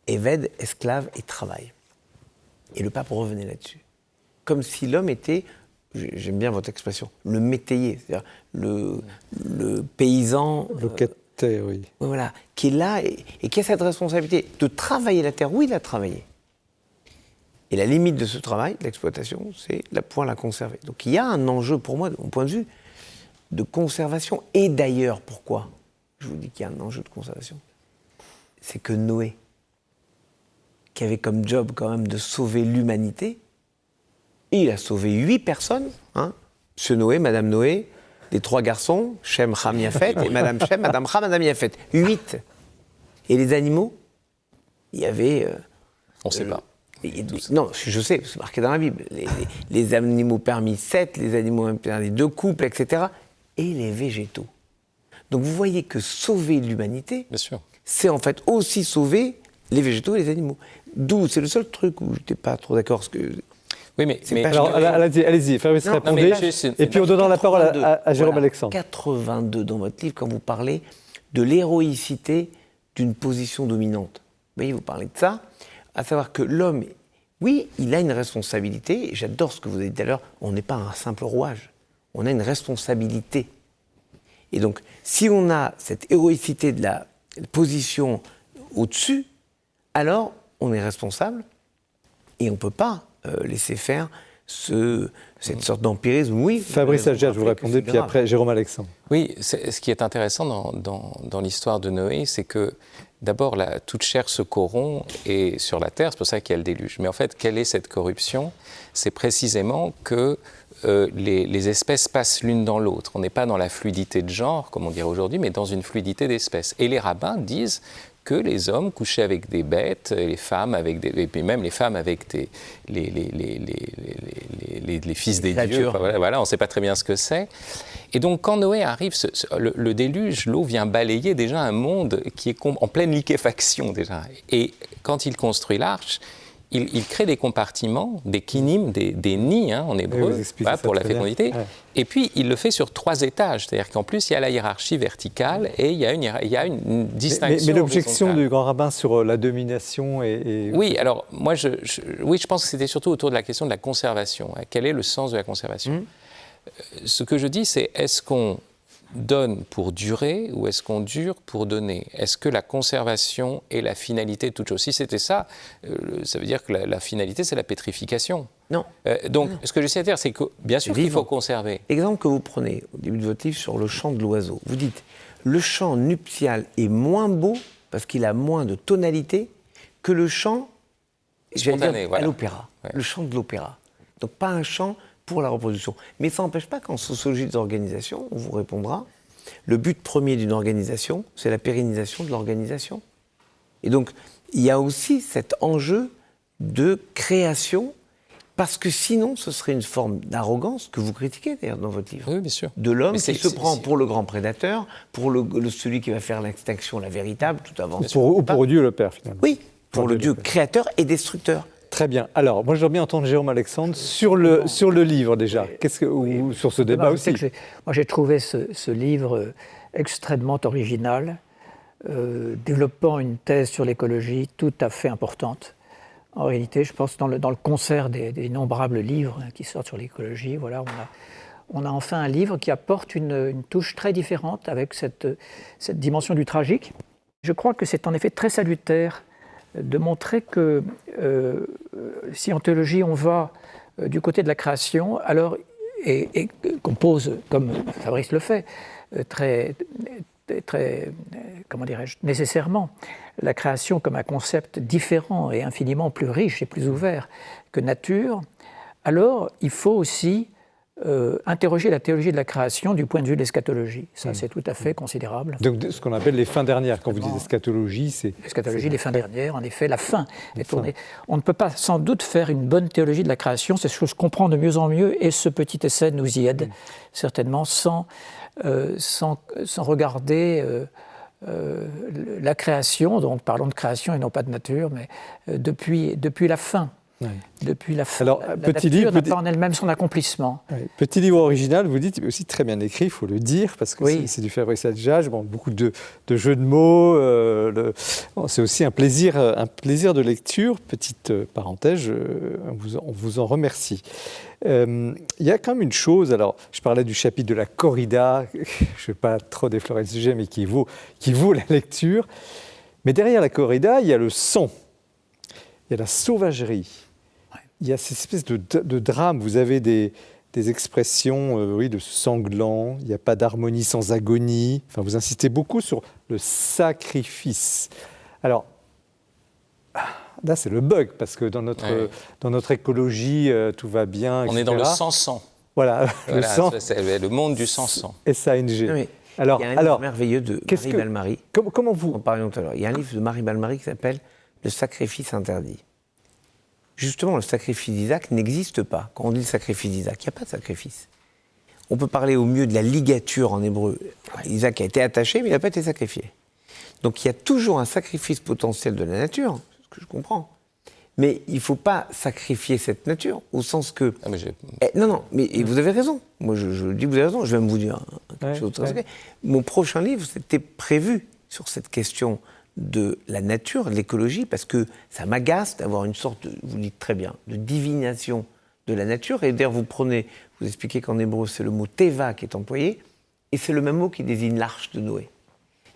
éved, esclave et travail. Et le pape revenait là-dessus. Comme si l'homme était, j'aime bien votre expression, le métayer, c'est-à-dire le paysan. Le quêteur, oui. Voilà, qui est là et qui a cette responsabilité de travailler la terre. Oui, il a travaillé. Et la limite de ce travail, de l'exploitation, c'est pouvoir la conserver. Donc il y a un enjeu, pour moi, de mon point de vue, de conservation. Et d'ailleurs, pourquoi je vous dis qu'il y a un enjeu de conservation? C'est que Noé, qui avait comme job quand même de sauver l'humanité, il a sauvé 8 personnes, hein. Monsieur Noé, Madame Noé, les 3 garçons, Shem, Ham, Yafet, et Madame Shem, Madame Ham, Madame Yafet. 8. Et les animaux, il y avait... on ne sait pas. Non, je sais, c'est marqué dans la Bible. Les animaux permis 7, les animaux interdits 2 couples, etc. Et les végétaux. Donc vous voyez que sauver l'humanité, c'est en fait aussi sauver les végétaux et les animaux. D'où, c'est le seul truc où je n'étais pas trop d'accord. Oui, mais alors, allez-y, Fabrice répondez. Et puis, en donnant la parole à Jérôme Alexandre. 82 dans votre livre, quand vous parlez de l'héroïcité d'une position dominante. Vous voyez, vous parlez de ça, à savoir que l'homme, oui, il a une responsabilité, et j'adore ce que vous avez dit tout à l'heure, on n'est pas un simple rouage, on a une responsabilité. Et donc, si on a cette héroïcité de la position au-dessus, alors on est responsable, et on ne peut pas laisser faire cette sorte d'empirisme. Oui, Fabrice Adjia, je vous répondais, puis après Jérôme Alexandre. Oui, ce qui est intéressant dans l'histoire de Noé, c'est que d'abord, toute chair se corrompt et sur la terre, c'est pour ça qu'il y a le déluge. Mais en fait, quelle est cette corruption? C'est précisément que les espèces passent l'une dans l'autre. On n'est pas dans la fluidité de genre, comme on dirait aujourd'hui, mais dans une fluidité d'espèces. Et les rabbins disent que les hommes couchaient avec des bêtes, et les femmes avec et puis même les femmes avec les fils des dieux. Enfin, voilà, on ne sait pas très bien ce que c'est. Et donc, quand Noé arrive, le déluge, l'eau vient balayer déjà un monde qui est en pleine liquéfaction déjà. Et quand il construit l'arche, il crée des compartiments, des kinim, des nids en hébreu, pour la fécondité. Ouais. Et puis, il le fait sur 3 étages. C'est-à-dire qu'en plus, il y a la hiérarchie verticale et il y a une distinction. Mais l'objection du grand rabbin sur la domination et... Oui, alors, moi, je pense que c'était surtout autour de la question de la conservation. Quel est le sens de la conservation? Ce que je dis, c'est est-ce qu'on donne pour durer ou est-ce qu'on dure pour donner? Est-ce que la conservation est la finalité de toute chose? Si c'était ça, ça veut dire que la finalité, c'est la pétrification. Non. Donc, ce que j'essaie de dire, c'est que bien sûr qu'il faut conserver. Exemple que vous prenez au début de votre livre sur le chant de l'oiseau. Vous dites, le chant nuptial est moins beau parce qu'il a moins de tonalité que le chant spontané, à l'opéra. Ouais. Le chant de l'opéra. Donc pas un chant pour la reproduction. Mais ça n'empêche pas qu'en sociologie des organisations, on vous répondra, le but premier d'une organisation, c'est la pérennisation de l'organisation. Et donc, il y a aussi cet enjeu de création, parce que sinon, ce serait une forme d'arrogance que vous critiquez d'ailleurs dans votre livre. Oui, bien sûr. De l'homme qui se prend pour le grand prédateur, pour celui qui va faire l'extinction, la véritable, tout avant. Ou pour Dieu le Père, finalement. Oui, pour le Dieu créateur et destructeur. Très bien. Alors, moi, j'aimerais bien entendre Jérôme Alexandre sur le livre, déjà. Ou sur ce débat aussi. Moi, j'ai trouvé ce livre extrêmement original, développant une thèse sur l'écologie tout à fait importante. En réalité, je pense dans le concert des innombrables livres qui sortent sur l'écologie, voilà, on a enfin un livre qui apporte une touche très différente avec cette dimension du tragique. Je crois que c'est en effet très salutaire de montrer que si en théologie on va du côté de la création, alors et qu'on pose, comme Fabrice le fait, très comment dirais-je, nécessairement, la création comme un concept différent et infiniment plus riche et plus ouvert que nature, alors il faut aussi interroger la théologie de la création du point de vue de l'eschatologie. Ça, c'est tout à fait considérable. Donc, ce qu'on appelle les fins dernières. Quand vous dites eschatologie, c'est... L'eschatologie, les fins dernières, en effet, la fin est tournée. On ne peut pas sans doute faire une bonne théologie de la création, c'est ce que je comprends de mieux en mieux, et ce petit essai nous y aide, certainement, sans regarder la création, donc parlons de création et non pas de nature, mais depuis la fin. Oui. Depuis la fin. Alors, la petit nature n'a pas en elle-même son accomplissement. Oui. Petit livre original, vous dites, mais aussi très bien écrit, il faut le dire, parce que c'est du Fabrice Adjage, beaucoup de jeux de mots. C'est aussi un plaisir de lecture. Petite parenthèse, on vous en remercie. Il y a quand même une chose, alors je parlais du chapitre de la corrida, je ne vais pas trop déflorer le sujet, mais qui vaut la lecture. Mais derrière la corrida, il y a le son, il y a la sauvagerie. Il y a cette espèce de drame. Vous avez des expressions de sanglant. Il n'y a pas d'harmonie sans agonie. Enfin, vous insistez beaucoup sur le sacrifice. Alors, là, c'est le bug, parce que dans notre écologie, tout va bien, etc. On est dans le sang-sang. Voilà, le sang. C'est le monde du sang-sang. S-A-N-G. Alors, il y a un livre merveilleux de Marie Balmary. Comment vous... En parlions tout à l'heure. Il y a un livre de Marie Balmary qui s'appelle « Le sacrifice interdit ». Justement, le sacrifice d'Isaac n'existe pas. Quand on dit le sacrifice d'Isaac, il n'y a pas de sacrifice. On peut parler au mieux de la ligature en hébreu. Isaac a été attaché, mais il n'a pas été sacrifié. Donc il y a toujours un sacrifice potentiel de la nature, ce que je comprends. Mais il ne faut pas sacrifier cette nature, au sens que... Ah, mais mais vous avez raison. Moi, je dis que vous avez raison. Je vais même vous dire quelque chose de très secret. Mon prochain livre, c'était prévu sur cette question de la nature, de l'écologie, parce que ça m'agace d'avoir une sorte, vous le dites très bien, de divination de la nature. Et d'ailleurs, vous expliquez qu'en hébreu, c'est le mot teva qui est employé, et c'est le même mot qui désigne l'arche de Noé.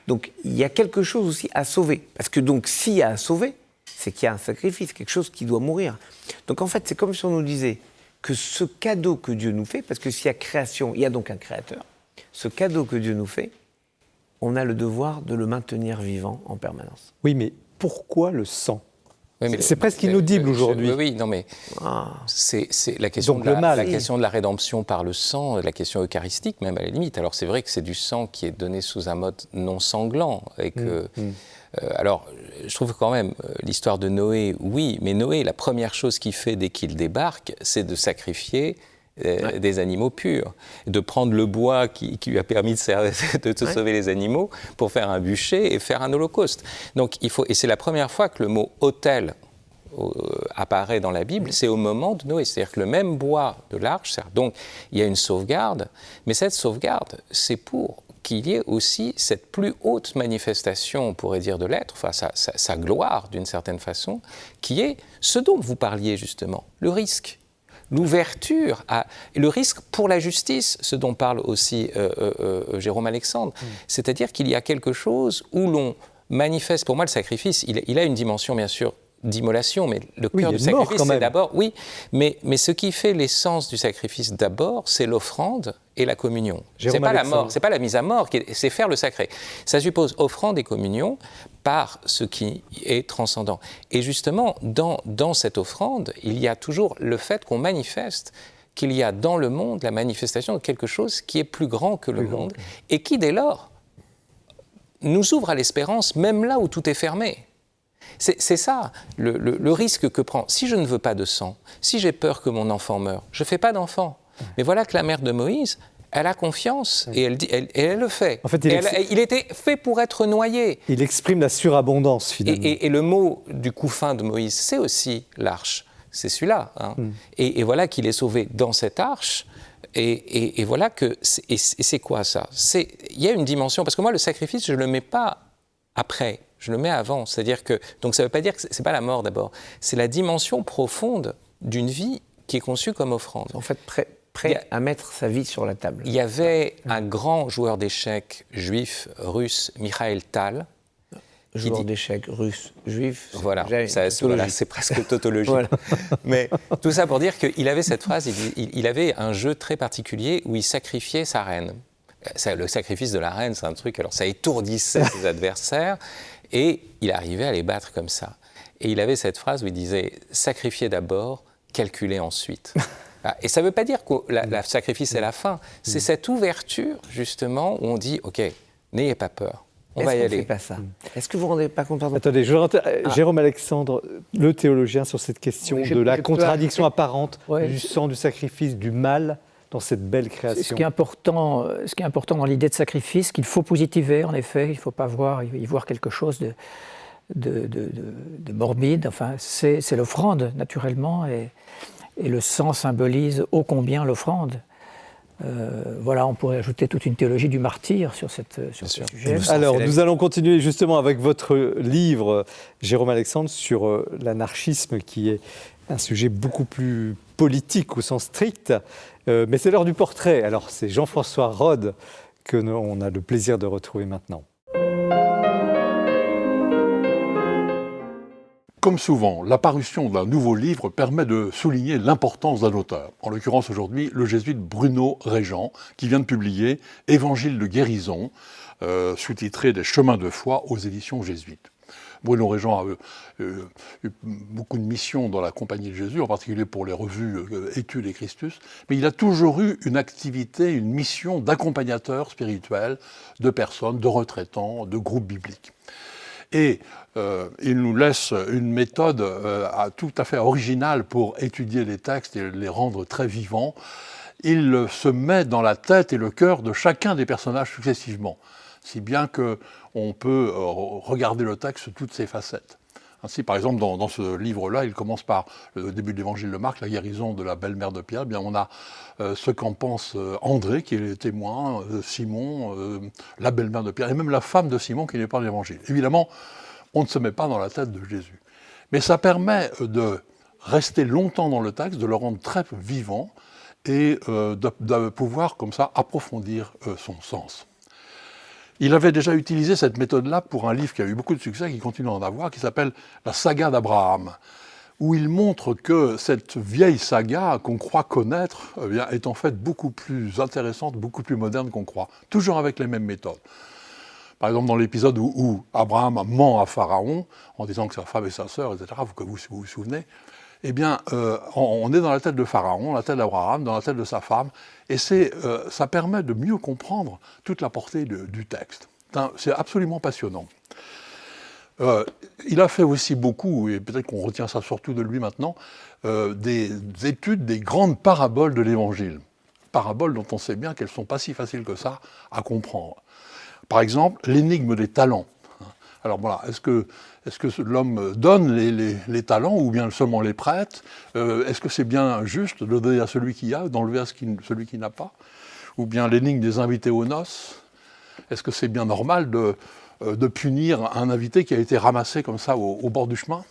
Donc, il y a quelque chose aussi à sauver. Parce que donc, s'il y a à sauver, c'est qu'il y a un sacrifice, quelque chose qui doit mourir. Donc, en fait, c'est comme si on nous disait que ce cadeau que Dieu nous fait, parce que s'il y a création, il y a donc un créateur, ce cadeau que Dieu nous fait, on a le devoir de le maintenir vivant en permanence. Oui, mais pourquoi le sang ? C'est presque inaudible aujourd'hui. Oui, non, mais c'est la question la question de la rédemption par le sang, la question eucharistique même à la limite. Alors c'est vrai que c'est du sang qui est donné sous un mode non sanglant. Et que, alors, je trouve quand même l'histoire de Noé, oui, mais Noé, la première chose qu'il fait dès qu'il débarque, c'est de sacrifier des animaux purs, de prendre le bois qui lui a permis de sauver les animaux pour faire un bûcher et faire un holocauste. Donc et c'est la première fois que le mot autel apparaît dans la Bible, c'est au moment de Noé, c'est-à-dire que le même bois de l'arche, donc il y a une sauvegarde, mais cette sauvegarde, c'est pour qu'il y ait aussi cette plus haute manifestation, on pourrait dire, de l'être, enfin sa gloire d'une certaine façon, qui est ce dont vous parliez justement, le risque. L'ouverture, le risque pour la justice, ce dont parle aussi Jérôme Alexandre. C'est-à-dire qu'il y a quelque chose où l'on manifeste, pour moi le sacrifice, il a une dimension bien sûr d'immolation, mais le cœur du sacrifice c'est d'abord, mais ce qui fait l'essence du sacrifice d'abord, c'est l'offrande et la communion. C'est pas la mort, c'est pas la mise à mort, c'est faire le sacré. Ça suppose offrande et communion par ce qui est transcendant. Et justement, dans cette offrande, il y a toujours le fait qu'on manifeste qu'il y a dans le monde la manifestation de quelque chose qui est plus grand que le monde et qui, dès lors, nous ouvre à l'espérance, même là où tout est fermé. C'est ça, le risque que prend. Si je ne veux pas de sang, si j'ai peur que mon enfant meure, je ne fais pas d'enfant. Mais voilà que la mère de Moïse, elle a confiance et elle le fait. En fait, il était fait pour être noyé. Il exprime la surabondance, finalement. Et le mot du couffin de Moïse, c'est aussi l'arche. C'est celui-là. Hein. Et voilà qu'il est sauvé dans cette arche. Et voilà que... Et c'est quoi ça ? Il y a une dimension... Parce que moi, le sacrifice, je ne le mets pas après. Je le mets avant. C'est-à-dire que... Donc ça ne veut pas dire que ce n'est pas la mort d'abord. C'est la dimension profonde d'une vie qui est conçue comme offrande. En fait, prêt à mettre sa vie sur la table. Il y avait un grand joueur d'échecs juif, russe, Mikhail Tal. Joueur d'échecs russe, juif. Voilà, c'est presque tautologie. Voilà. Mais tout ça pour dire qu'il avait cette phrase, il avait un jeu très particulier où il sacrifiait sa reine. Le sacrifice de la reine, c'est un truc, alors ça étourdissait ses adversaires et il arrivait à les battre comme ça. Et il avait cette phrase où il disait « sacrifier d'abord, calculer ensuite ». Et ça ne veut pas dire que le sacrifice est la fin. C'est cette ouverture, justement, où on dit, OK, n'ayez pas peur. On va y aller. Est-ce qu'on ne fait pas ça? Est-ce que vous ne vous rendez pas compte? Attendez, Jérôme Alexandre, le théologien, sur cette question de la contradiction apparente du sang, du sacrifice, du mal dans cette belle création. Ce qui est important dans l'idée de sacrifice, qu'il faut positiver, en effet, il ne faut pas y voir quelque chose de morbide. Enfin, c'est l'offrande, naturellement, et le sang symbolise ô combien l'offrande. Voilà, on pourrait ajouter toute une théologie du martyr sur ce sujet. Alors, nous allons continuer justement avec votre livre, Jérôme Alexandre, sur l'anarchisme, qui est un sujet beaucoup plus politique au sens strict. Mais c'est l'heure du portrait. Alors, c'est Jean-François Rode qu'on a le plaisir de retrouver maintenant. Comme souvent, la parution d'un nouveau livre permet de souligner l'importance d'un auteur. En l'occurrence aujourd'hui, le jésuite Bruno Régent, qui vient de publier « Évangile de guérison », sous-titré « Des chemins de foi » aux éditions jésuites. Bruno Régent a eu beaucoup de missions dans la Compagnie de Jésus, en particulier pour les revues Études et Christus, mais il a toujours eu une activité, une mission d'accompagnateur spirituel de personnes, de retraitants, de groupes bibliques. Et il nous laisse une méthode tout à fait originale pour étudier les textes et les rendre très vivants. Il se met dans la tête et le cœur de chacun des personnages successivement, si bien qu'on peut regarder le texte sous toutes ses facettes. Ainsi, par exemple, dans ce livre-là, il commence par le début de l'évangile de Marc, la guérison de la belle-mère de Pierre. Eh bien, on a ce qu'en pense André, qui est le témoin, Simon, la belle-mère de Pierre, et même la femme de Simon qui n'est pas l'évangile. Évidemment, on ne se met pas dans la tête de Jésus. Mais ça permet de rester longtemps dans le texte, de le rendre très vivant, et de pouvoir, comme ça, approfondir son sens. Il avait déjà utilisé cette méthode-là pour un livre qui a eu beaucoup de succès, qui continue à en avoir, qui s'appelle « La saga d'Abraham », où il montre que cette vieille saga qu'on croit connaître est en fait beaucoup plus intéressante, beaucoup plus moderne qu'on croit, toujours avec les mêmes méthodes. Par exemple, dans l'épisode où Abraham ment à Pharaon, en disant que sa femme est sa sœur, etc., que vous vous souvenez, eh bien, on est dans la tête de Pharaon, dans la tête d'Abraham, dans la tête de sa femme, et ça permet de mieux comprendre toute la portée du texte. C'est absolument passionnant. Il a fait aussi beaucoup, et peut-être qu'on retient ça surtout de lui maintenant, des études des grandes paraboles de l'Évangile. Paraboles dont on sait bien qu'elles ne sont pas si faciles que ça à comprendre. Par exemple, l'énigme des talents. Alors voilà, est-ce que l'homme donne les talents ou bien seulement les prête? Est-ce que c'est bien juste de donner à celui qui a, d'enlever à celui qui n'a pas? Ou bien l'énigme des invités aux noces? Est-ce que c'est bien normal de punir un invité qui a été ramassé comme ça au bord du chemin?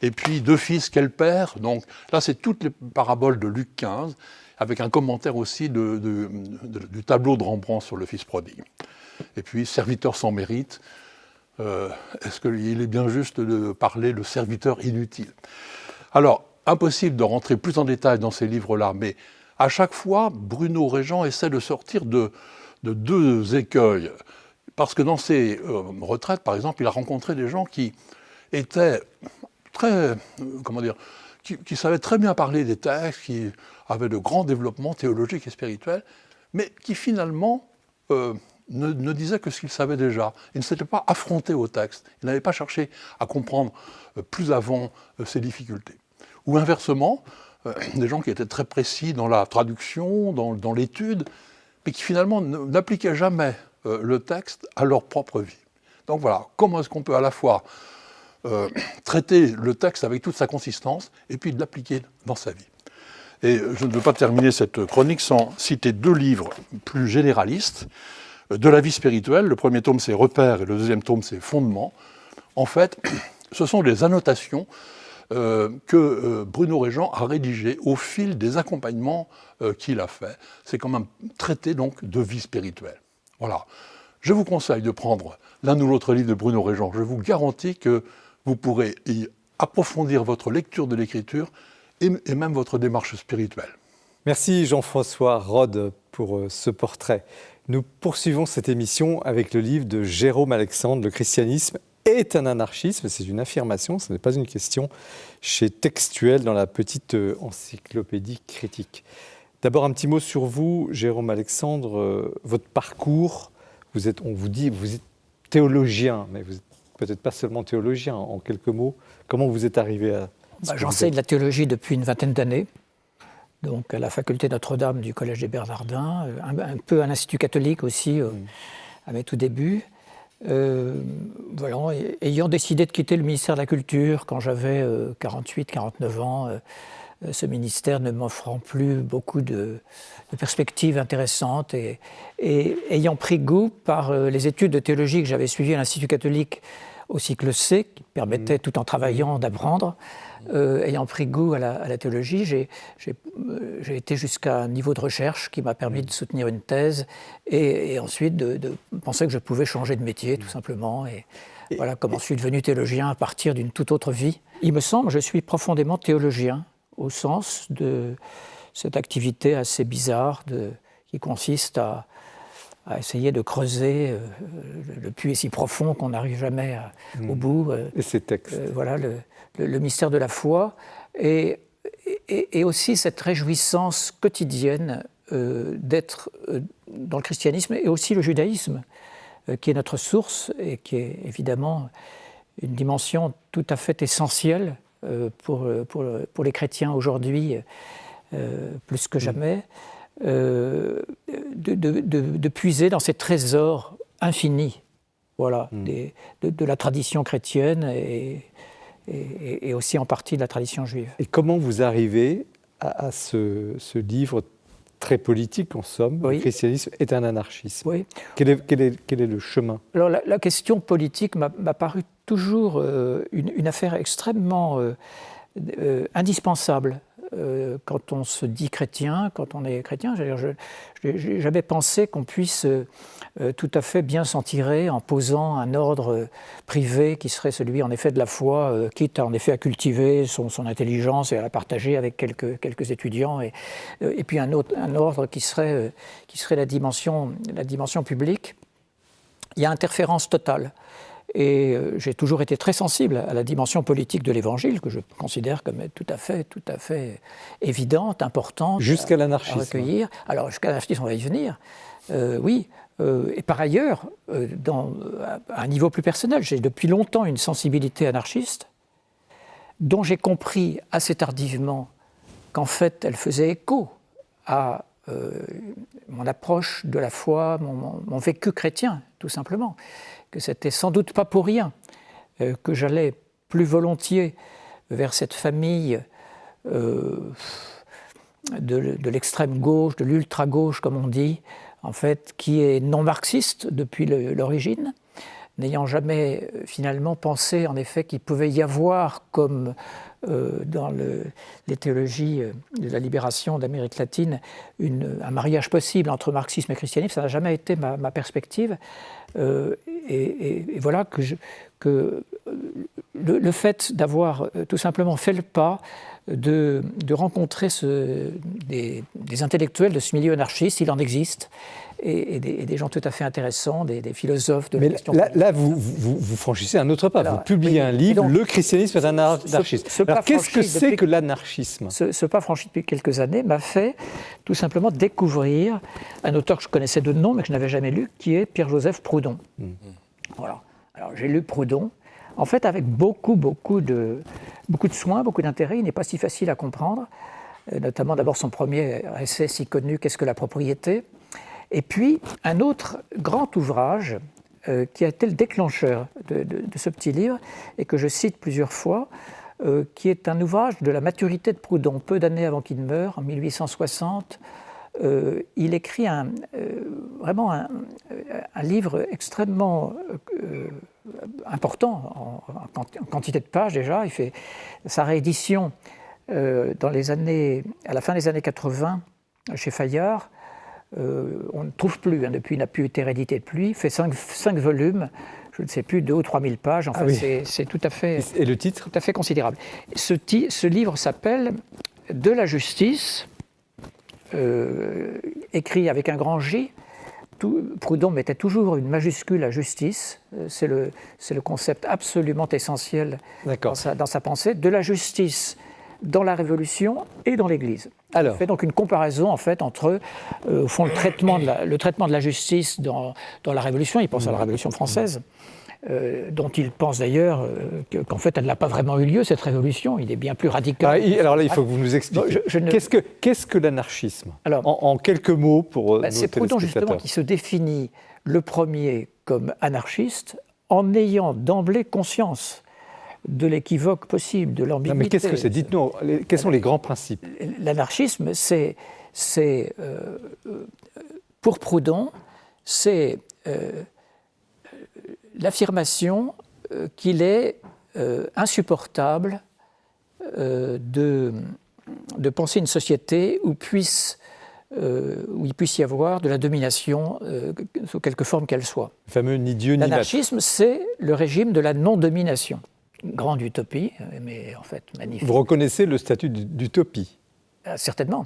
Et puis, 2 fils, quel père? Donc là, c'est toutes les paraboles de Luc 15, avec un commentaire aussi du tableau de Rembrandt sur le fils prodigue. Et puis, serviteur sans mérite. Est-ce qu'il est bien juste de parler de serviteur inutile? Alors, impossible de rentrer plus en détail dans ces livres-là, mais à chaque fois, Bruno Régent essaie de sortir de 2 écueils. Parce que dans ses retraites, par exemple, il a rencontré des gens qui étaient très, qui savaient très bien parler des textes, qui avaient de grands développements théologiques et spirituels, mais qui finalement ne disait que ce qu'il savait déjà. Il ne s'était pas affronté au texte. Il n'avait pas cherché à comprendre plus avant ses difficultés. Ou inversement, des gens qui étaient très précis dans la traduction, dans l'étude, mais qui finalement n'appliquaient jamais le texte à leur propre vie. Donc voilà, comment est-ce qu'on peut à la fois traiter le texte avec toute sa consistance et puis l'appliquer dans sa vie. Et je ne veux pas terminer cette chronique sans citer 2 livres plus généralistes de la vie spirituelle. Le premier tome, c'est Repères, et le deuxième tome, c'est Fondements. En fait, ce sont des annotations que Bruno Régent a rédigées au fil des accompagnements qu'il a fait. C'est comme un traité donc de vie spirituelle. Voilà. Je vous conseille de prendre l'un ou l'autre livre de Bruno Régent. Je vous garantis que vous pourrez y approfondir votre lecture de l'Écriture et même votre démarche spirituelle. Merci Jean-François Rode pour ce portrait. Nous poursuivons cette émission avec le livre de Jérôme Alexandre, Le christianisme est un anarchisme, c'est une affirmation, ce n'est pas une question, chez Textuel dans la petite encyclopédie critique. D'abord un petit mot sur vous, Jérôme Alexandre, votre parcours, on vous dit, vous êtes théologien, mais vous n'êtes peut-être pas seulement théologien, en quelques mots, comment vous êtes arrivé à... J'enseigne la théologie depuis une vingtaine d'années, donc à la faculté Notre-Dame du Collège des Bernardins, un peu à l'Institut catholique aussi, à mes tout débuts. Voilà, ayant décidé de quitter le ministère de la Culture quand j'avais 48-49 ans, ce ministère ne m'offrant plus beaucoup de perspectives intéressantes et ayant pris goût par les études de théologie que j'avais suivies à l'Institut catholique au cycle C, qui permettait tout en travaillant d'apprendre, ayant pris goût à la théologie, j'ai été jusqu'à un niveau de recherche qui m'a permis de soutenir une thèse et ensuite de penser que je pouvais changer de métier tout simplement. Et voilà comment je suis devenu théologien à partir d'une toute autre vie. Il me semble que je suis profondément théologien au sens de cette activité assez bizarre qui consiste à essayer de creuser le puits est si profond qu'on n'arrive jamais au bout. Et ces textes. Voilà, le mystère de la foi et aussi cette réjouissance quotidienne d'être dans le christianisme et aussi le judaïsme, qui est notre source et qui est évidemment une dimension tout à fait essentielle pour les chrétiens aujourd'hui, plus que jamais, de puiser dans ces trésors infinis, voilà, de la tradition chrétienne et aussi en partie de la tradition juive. Et comment vous arrivez à ce livre très politique, en somme, oui. Le christianisme est un anarchisme. Oui. Quel est le chemin? Alors la question politique m'a paru toujours une affaire extrêmement indispensable quand on se dit chrétien, quand on est chrétien. J'ai jamais pensé qu'on puisse tout à fait bien s'en tirer en posant un ordre privé qui serait celui en effet de la foi, quitte en effet à cultiver son intelligence et à la partager avec quelques étudiants, et puis un ordre qui serait la dimension publique. Il y a interférence totale. Et j'ai toujours été très sensible à la dimension politique de l'Évangile, que je considère comme tout à fait évidente, importante. Jusqu'à l'anarchisme. À recueillir. Alors, jusqu'à l'anarchisme, on va y venir. Oui. Et par ailleurs, à un niveau plus personnel, j'ai depuis longtemps une sensibilité anarchiste, dont j'ai compris assez tardivement qu'en fait, elle faisait écho à mon approche de la foi, mon vécu chrétien, tout simplement. Que c'était sans doute pas pour rien que j'allais plus volontiers vers cette famille de l'extrême gauche, de l'ultra gauche comme on dit, en fait, qui est non marxiste depuis l'origine, n'ayant jamais finalement pensé en effet qu'il pouvait y avoir comme dans les théologies de la libération d'Amérique latine un mariage possible entre marxisme et christianisme. Ça n'a jamais été ma perspective. Et voilà que le fait d'avoir tout simplement fait le pas de rencontrer des intellectuels de ce milieu anarchiste, il en existe, et des gens tout à fait intéressants, des philosophes de la question. Là, vous franchissez un autre pas. Alors, vous publiez un livre, donc, Le christianisme est un anarchisme. Alors, qu'est-ce que c'est que l'anarchisme ? Ce pas franchi depuis quelques années m'a fait tout simplement découvrir un auteur que je connaissais de nom, mais que je n'avais jamais lu, qui est Pierre-Joseph Proudhon. Voilà. Alors, j'ai lu Proudhon, en fait, avec beaucoup de soin, beaucoup d'intérêt. Il n'est pas si facile à comprendre, notamment d'abord son premier essai si connu, Qu'est-ce que la propriété ? Et puis, un autre grand ouvrage qui a été le déclencheur de ce petit livre, et que je cite plusieurs fois, qui est un ouvrage de la maturité de Proudhon, peu d'années avant qu'il ne meure, en 1860. Il écrit vraiment un livre extrêmement important, en quantité de pages déjà. Il fait sa réédition à la fin des années 80 chez Fayard. On ne trouve plus, depuis, il n'a plus été réédité depuis. Il fait 5 volumes, je ne sais plus, 2 ou 3 000 pages. En fait, c'est tout à fait... Et le titre ? Tout à fait considérable. Ce livre s'appelle « De la justice », écrit avec un grand J, Proudhon mettait toujours une majuscule à justice. C'est le concept absolument essentiel dans sa pensée, de la justice dans la Révolution et dans l'Église. Il fait donc une comparaison en fait entre, au fond, le traitement de la justice dans la Révolution. Il pense à la Révolution française, dont il pense d'ailleurs qu'en fait elle n'a pas vraiment eu lieu, cette révolution. Il est bien plus radical. Alors là, il faut que vous nous expliquiez. Qu'est-ce que l'anarchisme? En quelques mots pour nos c'est Proudhon justement qui se définit le premier comme anarchiste en ayant d'emblée conscience de l'équivoque possible, de l'ambiguïté. Mais qu'est-ce que c'est? Dites-nous, quels sont les grands principes? L'anarchisme, pour Proudhon, c'est l'affirmation qu'il est insupportable de penser une société où il puisse y avoir de la domination sous quelque forme qu'elle soit. Le fameux ni Dieu ni maître. L'anarchisme, c'est le régime de la non-domination. Grande utopie, mais en fait magnifique. Vous reconnaissez le statut d'utopie? Certainement.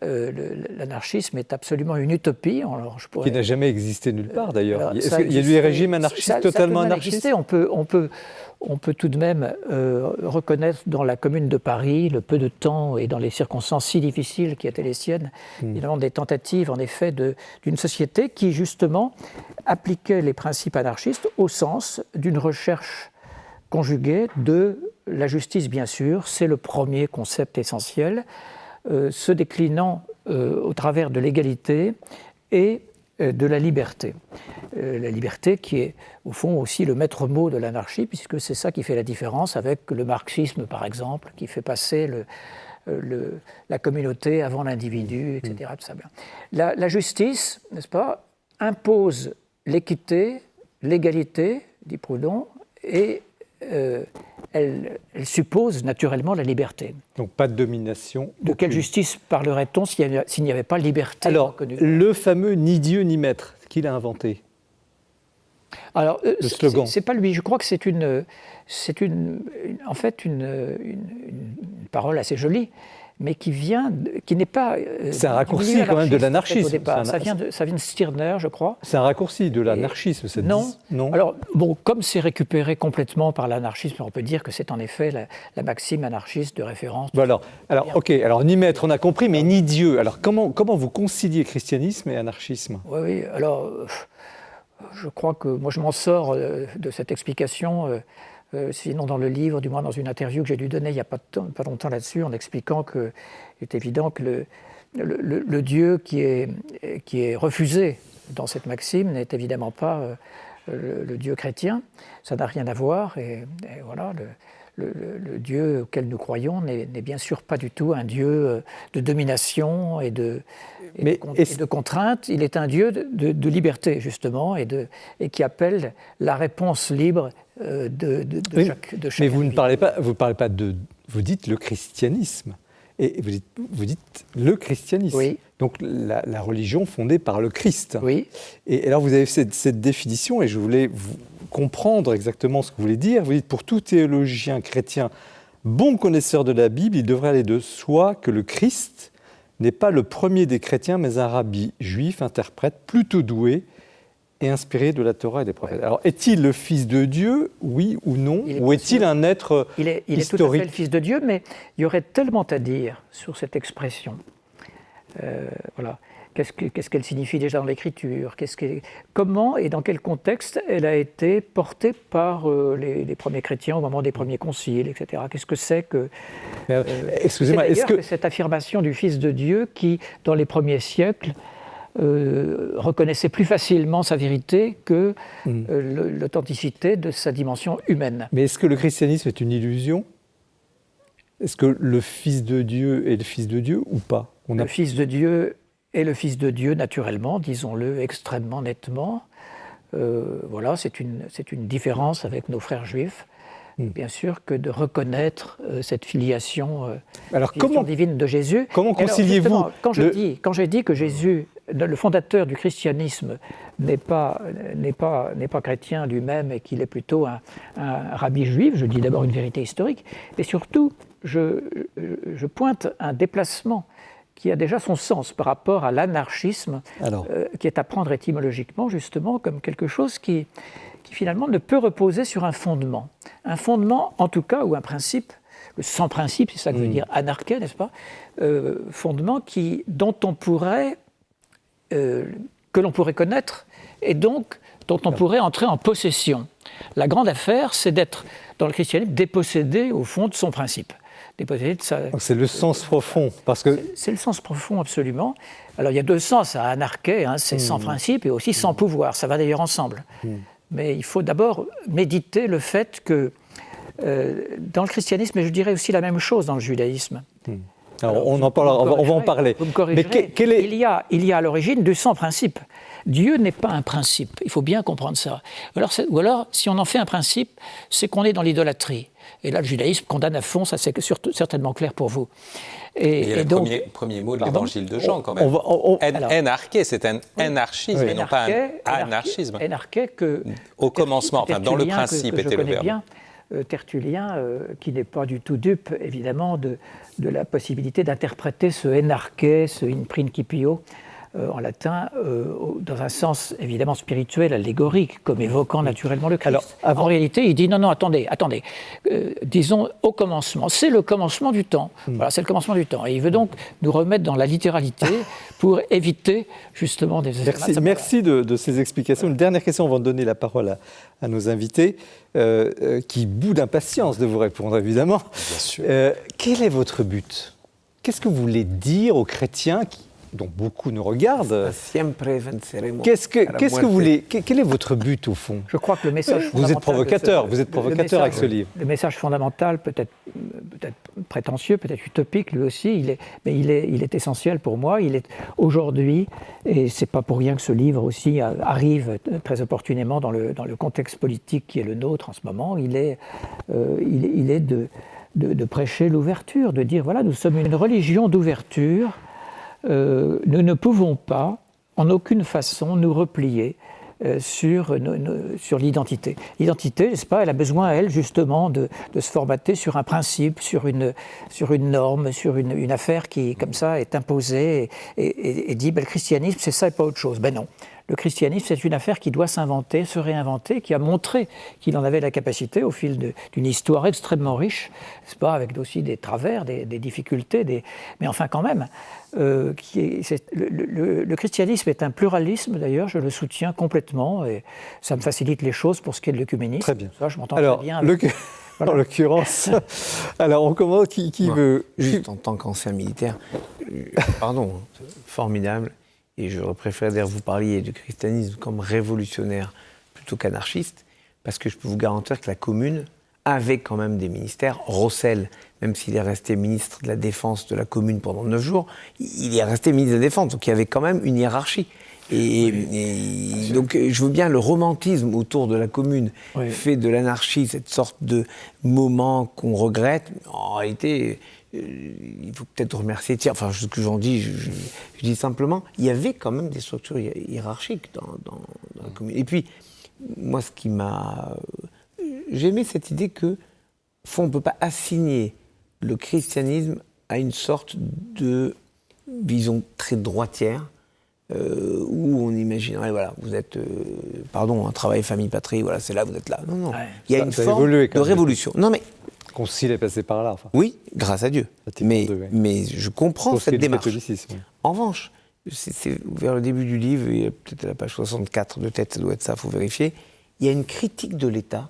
L'anarchisme est absolument une utopie. Alors, qui n'a jamais existé nulle part d'ailleurs. Est-ce qu'il y a eu des régimes anarchistes totalement anarchistes? On peut tout de même reconnaître dans la Commune de Paris, le peu de temps et dans les circonstances si difficiles qui étaient les siennes, évidemment des tentatives en effet d'une société qui justement appliquait les principes anarchistes au sens d'une recherche conjuguée de la justice, bien sûr, c'est le premier concept essentiel, se déclinant au travers de l'égalité et de la liberté. La liberté qui est au fond aussi le maître mot de l'anarchie, puisque c'est ça qui fait la différence avec le marxisme, par exemple, qui fait passer la communauté avant l'individu, etc. Tout ça bien. La justice, n'est-ce pas, impose l'équité, l'égalité, dit Proudhon, et elle suppose naturellement la liberté. Donc pas de domination. De quelle justice parlerait-on s'il n'y avait pas liberté reconnue? Le fameux ni Dieu ni maître, qui l'a inventé? Alors, le slogan. C'est pas lui. Je crois que c'est en fait une parole assez jolie, mais qui n'est pas. C'est un raccourci quand même de l'anarchisme. Ça vient de Stirner, je crois. C'est un raccourci de l'anarchisme. Non. Alors bon, comme c'est récupéré complètement par l'anarchisme, on peut dire que c'est en effet la maxime anarchiste de référence. Voilà. Alors ni maître, on a compris, mais ni Dieu. Alors comment vous conciliez christianisme et anarchisme? Oui. Alors, je crois que moi je m'en sors de cette explication. Sinon dans le livre, du moins dans une interview que j'ai dû donner il n'y a pas longtemps là-dessus, en expliquant qu'il est évident que le Dieu qui est refusé dans cette maxime n'est évidemment pas le Dieu chrétien. Ça n'a rien à voir, et voilà, le Dieu auquel nous croyons n'est bien sûr pas du tout un Dieu de domination et de contrainte. Il est un Dieu de liberté, justement, et qui appelle la réponse libre de chaque Mais vous ne parlez pas, vous dites le christianisme. Et vous dites le christianisme. Oui. Donc la religion fondée par le Christ. Oui. Et alors vous avez cette définition, et je voulais comprendre exactement ce que vous voulez dire. Vous dites, pour tout théologien chrétien, bon connaisseur de la Bible, il devrait aller de soi que le Christ n'est pas le premier des chrétiens, mais un rabbi juif, interprète, plutôt doué et inspiré de la Torah et des prophètes. Alors, est-il le Fils de Dieu, oui ou non, ou est-il un être historique? Il est tout à fait le Fils de Dieu, mais il y aurait tellement à dire sur cette expression. Voilà. Qu'est-ce qu'elle signifie déjà dans l'Écriture? Comment et dans quel contexte elle a été portée par les premiers chrétiens au moment des premiers conciles, etc. Qu'est-ce que c'est que... Excusez-moi, cette affirmation du Fils de Dieu qui, dans les premiers siècles, reconnaissait plus facilement sa vérité que l'authenticité de sa dimension humaine. Mais est-ce que le christianisme est une illusion? Est-ce que le Fils de Dieu est le Fils de Dieu ou pas? Le Fils de Dieu est le Fils de Dieu, naturellement, disons-le extrêmement nettement. Voilà, c'est une différence avec nos frères juifs, bien sûr, que de reconnaître cette filiation divine de Jésus. Comment conciliez-vous quand j'ai dit que Jésus, le fondateur du christianisme, n'est pas chrétien lui-même et qu'il est plutôt un rabbi juif, je dis d'abord une vérité historique, et surtout, je pointe un déplacement qui a déjà son sens par rapport à l'anarchisme, qui est à prendre étymologiquement justement comme quelque chose qui finalement ne peut reposer sur un fondement. Un fondement en tout cas, ou un principe, le sans principe, c'est ça que veut dire anarché, n'est-ce pas, fondement dont on pourrait, que l'on pourrait connaître et donc dont on pourrait entrer en possession. La grande affaire, c'est d'être, dans le christianisme, dépossédé au fond de son principe. Dépossédé de sa... C'est le sens profond, parce que... C'est le sens profond, absolument. Alors il y a deux sens à anarché, c'est sans principe et aussi sans pouvoir, ça va d'ailleurs ensemble. Mais il faut d'abord méditer le fait que dans le christianisme, et je dirais aussi la même chose dans le judaïsme. Alors, on va en parler. Vous me corrigerez. Mais il y a à l'origine du sans-principe. Dieu n'est pas un principe, il faut bien comprendre ça. Ou alors, si on en fait un principe, c'est qu'on est dans l'idolâtrie. Et là, le judaïsme condamne à fond, ça c'est certainement clair pour vous. Il y a le premier mot de l'évangile de Jean, quand même. Énarché, c'est un anarchisme, et non pas un anarchisme. Énarché que... Au commencement, enfin, dans le principe était le verbe. Bien, Tertullien, qui n'est pas du tout dupe, évidemment, de la possibilité d'interpréter ce énarché, ce in principio, en latin, dans un sens évidemment spirituel, allégorique, comme évoquant naturellement le Christ. Alors, en réalité, il dit non, attendez, disons au commencement, c'est le commencement du temps. Voilà, c'est le commencement du temps. Et il veut donc nous remettre dans la littéralité pour éviter justement des... Merci de ces explications. Une dernière question avant de donner la parole à nos invités, qui bout d'impatience de vous répondre, évidemment. Bien sûr. Quel est votre but ? Qu'est-ce que vous voulez dire aux chrétiens dont beaucoup nous regardent? Quel est votre but au fond? Je crois que le message fondamental... Vous êtes provocateur avec ce livre. Le message fondamental, peut-être prétentieux, peut-être utopique lui aussi, mais il est essentiel pour moi. Il est aujourd'hui, et c'est pas pour rien que ce livre aussi arrive très opportunément dans le contexte politique qui est le nôtre en ce moment, il est de prêcher l'ouverture, de dire voilà, nous sommes une religion d'ouverture. Nous ne pouvons pas, en aucune façon, nous replier sur l'identité. L'identité, n'est-ce pas, elle a besoin, elle, justement, de se formater sur un principe, sur une norme, sur une affaire qui, comme ça, est imposée et dit, le christianisme, c'est ça et pas autre chose. Ben non. Le christianisme, c'est une affaire qui doit s'inventer, se réinventer, qui a montré qu'il en avait la capacité au fil d'une histoire extrêmement riche, n'est-ce pas, avec aussi des travers, des difficultés, mais enfin quand même, le christianisme est un pluralisme d'ailleurs, je le soutiens complètement, et ça me facilite les choses pour ce qui est de l'œcuménisme. Très bien. Ça, je m'entends très bien avec... En l'occurrence, alors on commence, qui veut... Juste en tant qu'ancien militaire, formidable. Et j'aurais préféré d'ailleurs vous parliez du christianisme comme révolutionnaire plutôt qu'anarchiste, parce que je peux vous garantir que la Commune avait quand même des ministères. Rossel, même s'il est resté ministre de la Défense de la Commune pendant 9 jours, il est resté ministre de la Défense, donc il y avait quand même une hiérarchie. Et donc je veux bien le romantisme autour de la Commune fait de l'anarchie cette sorte de moment qu'on regrette. En réalité... il faut peut-être remercier Thiers, enfin ce que j'en dis, je dis simplement, il y avait quand même des structures hiérarchiques dans la Commune. Et puis, moi ce qui m'a... J'ai aimé cette idée que, on ne peut pas assigner le christianisme à une sorte de vision très droitière, où on imaginerait, voilà, vous êtes, un travail, famille, patrie, voilà, c'est là, vous êtes là. Non, il y a une forme de révolution. Non mais... Concile est passé par là. Enfin. Oui, grâce à Dieu. Mais je comprends cette démarche. En revanche, c'est vers le début du livre, il y a peut-être à la page 64 de tête, ça doit être ça, il faut vérifier, il y a une critique de l'État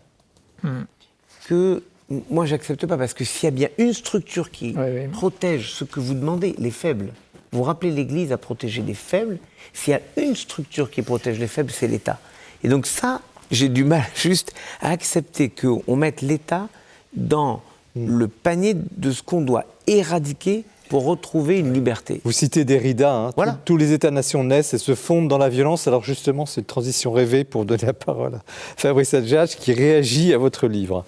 que moi, j'accepte pas, parce que s'il y a bien une structure qui protège ce que vous demandez, les faibles, vous rappelez l'Église à protéger les faibles, s'il y a une structure qui protège les faibles, c'est l'État. Et donc ça, j'ai du mal juste à accepter qu'on mette l'État dans le panier de ce qu'on doit éradiquer pour retrouver une liberté. Vous citez Derrida, voilà. Tous les États-nations naissent et se fondent dans la violence. Alors justement, c'est une transition rêvée pour donner la parole à Fabrice Adjadj qui réagit à votre livre.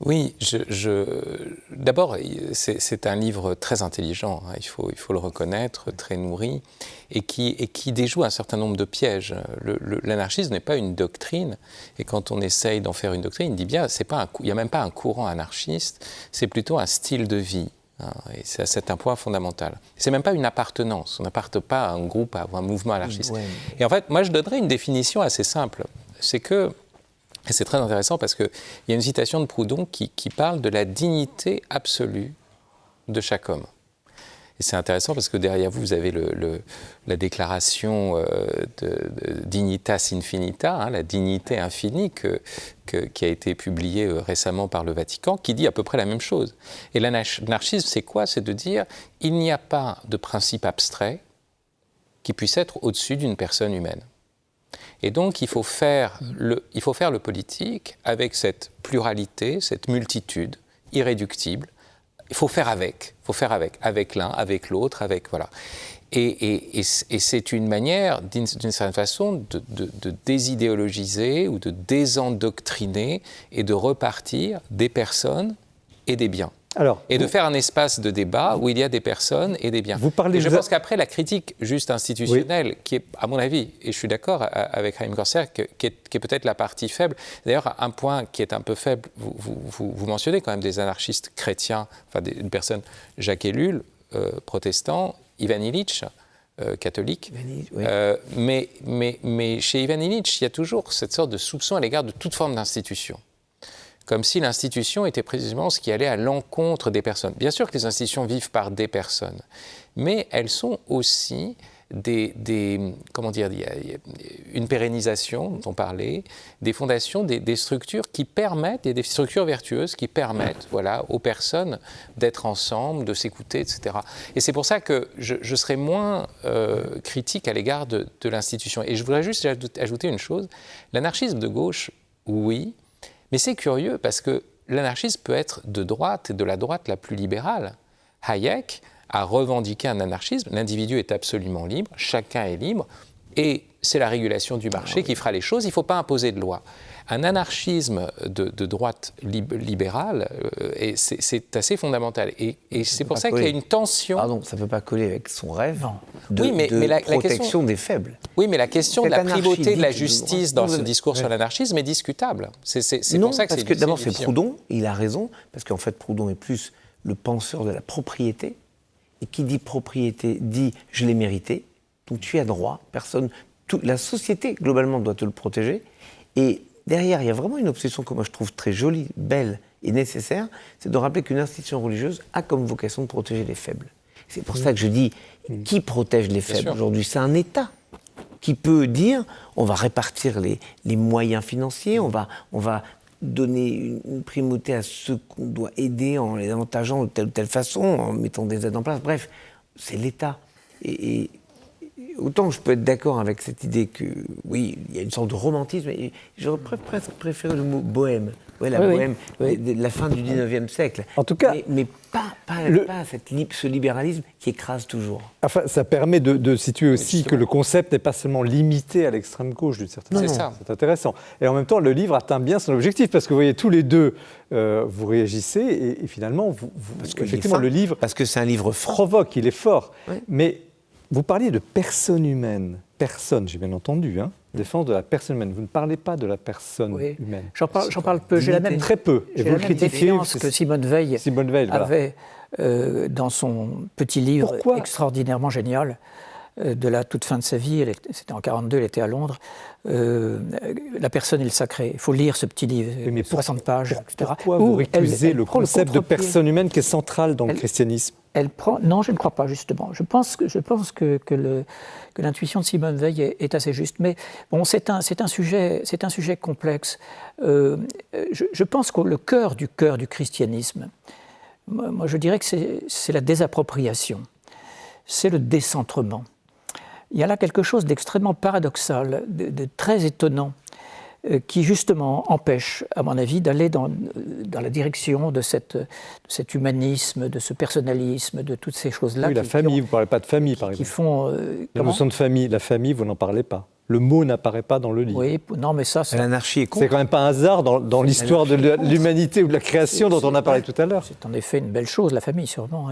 Oui, d'abord, c'est un livre très intelligent, il faut le reconnaître, très nourri, et qui déjoue un certain nombre de pièges. L'anarchisme n'est pas une doctrine, et quand on essaye d'en faire une doctrine, il dit bien, il n'y a même pas un courant anarchiste, c'est plutôt un style de vie. Et c'est un point fondamental. C'est même pas une appartenance. On n'appartient pas à un groupe, à un mouvement anarchiste. Ouais. Et en fait, moi, je donnerais une définition assez simple. C'est que, et c'est très intéressant parce qu'il y a une citation de Proudhon qui parle de la dignité absolue de chaque homme. Et c'est intéressant parce que derrière vous, vous avez la déclaration de Dignitas Infinita, la dignité infinie qui a été publiée récemment par le Vatican, qui dit à peu près la même chose. Et l'anarchisme, c'est quoi? C'est de dire il n'y a pas de principe abstrait qui puisse être au-dessus d'une personne humaine. Et donc, il faut faire le politique avec cette pluralité, cette multitude irréductible. Il faut faire avec l'un, avec l'autre, voilà. Et c'est une manière, d'une certaine façon, de désidéologiser ou de désendoctriner et de repartir des personnes et des biens. Et de faire un espace de débat où il y a des personnes et des biens. Je pense qu'après, la critique juste institutionnelle, qui est, à mon avis, et je suis d'accord avec Haïm Corsaire, qui est peut-être la partie faible. D'ailleurs, un point qui est un peu faible, vous mentionnez quand même des anarchistes chrétiens, enfin une personne, Jacques Ellul, protestant, Ivan Illich, catholique. Mais chez Ivan Illich, il y a toujours cette sorte de soupçon à l'égard de toute forme d'institution. Comme si l'institution était précisément ce qui allait à l'encontre des personnes. Bien sûr que les institutions vivent par des personnes, mais elles sont aussi comment dire, une pérennisation dont on parlait, des fondations, des structures qui permettent, et des structures vertueuses qui permettent, voilà, aux personnes d'être ensemble, de s'écouter, etc. Et c'est pour ça que je serais moins critique à l'égard de l'institution. Et je voudrais juste ajouter une chose, l'anarchisme de gauche, oui, mais c'est curieux parce que l'anarchisme peut être de droite et de la droite la plus libérale. Hayek a revendiqué un anarchisme, l'individu est absolument libre, chacun est libre, et c'est la régulation du marché qui fera les choses, il ne faut pas imposer de loi. Un anarchisme de droite libérale, c'est assez fondamental. Et c'est pour ça qu'il y a une tension. Pardon, ça ne peut pas coller avec son rêve de protection des faibles. Oui, mais la question de la primauté de la justice dans ce discours sur l'anarchisme est discutable. C'est pour ça que parce que d'abord c'est Proudhon, il a raison, parce qu'en fait Proudhon est plus le penseur de la propriété, et qui dit propriété dit je l'ai mérité, donc tu as droit, la société globalement doit te le protéger, et derrière, il y a vraiment une obsession que moi je trouve très jolie, belle et nécessaire, c'est de rappeler qu'une institution religieuse a comme vocation de protéger les faibles. C'est pour ça que je dis, qui protège les faibles aujourd'hui? C'est un État qui peut dire, on va répartir les moyens financiers, on va donner une primauté à ceux qu'on doit aider en les avantageant de telle ou telle façon, en mettant des aides en place. Bref, c'est l'État. Et autant je peux être d'accord avec cette idée que, oui, il y a une sorte de romantisme, et j'aurais presque préféré le mot bohème. Ouais, la bohème de la fin du 19e siècle. En tout cas, mais pas ce libéralisme qui écrase toujours. Enfin, ça permet de situer aussi que le concept n'est pas seulement limité à l'extrême gauche, d'une certaine façon. C'est ça. C'est intéressant. Et en même temps, le livre atteint bien son objectif, parce que vous voyez, tous les deux, vous réagissez, et finalement, effectivement, le livre... Parce que c'est un livre fort. Provoque, il est fort. Oui. Mais vous parliez de personne humaine. Personne, j'ai bien entendu, défense de la personne humaine. Vous ne parlez pas de la personne humaine. J'en parle peu. J'ai la même très peu. Et vous le critiquez que Simone Veil avait dans son petit livre extraordinairement génial de la toute fin de sa vie. C'était en 1942, elle était à Londres. La personne et le sacré. Il faut lire ce petit livre, 60 pages, etc. Pourquoi vous récusez le concept de personne humaine qui est central dans le christianisme? Non, je ne crois pas, justement. Je pense que l'intuition de Simone Veil est assez juste. Mais bon, c'est un sujet complexe. Je pense que le cœur du christianisme, moi je dirais que c'est la désappropriation, c'est le décentrement. Il y a là quelque chose d'extrêmement paradoxal, de très étonnant, qui justement empêche, à mon avis, d'aller dans la direction de cet humanisme, de ce personnalisme, de toutes ces choses-là. Oui, la famille, vous ne parlez pas de famille, par exemple. Qui font... la notion de famille, la famille, vous n'en parlez pas. le mot n'apparaît pas dans le livre. Oui, non, mais ça... L'anarchie est C'est quand même pas un hasard dans l'histoire de l'humanité ou de la création dont on a parlé tout à l'heure. C'est en effet une belle chose, la famille, sûrement.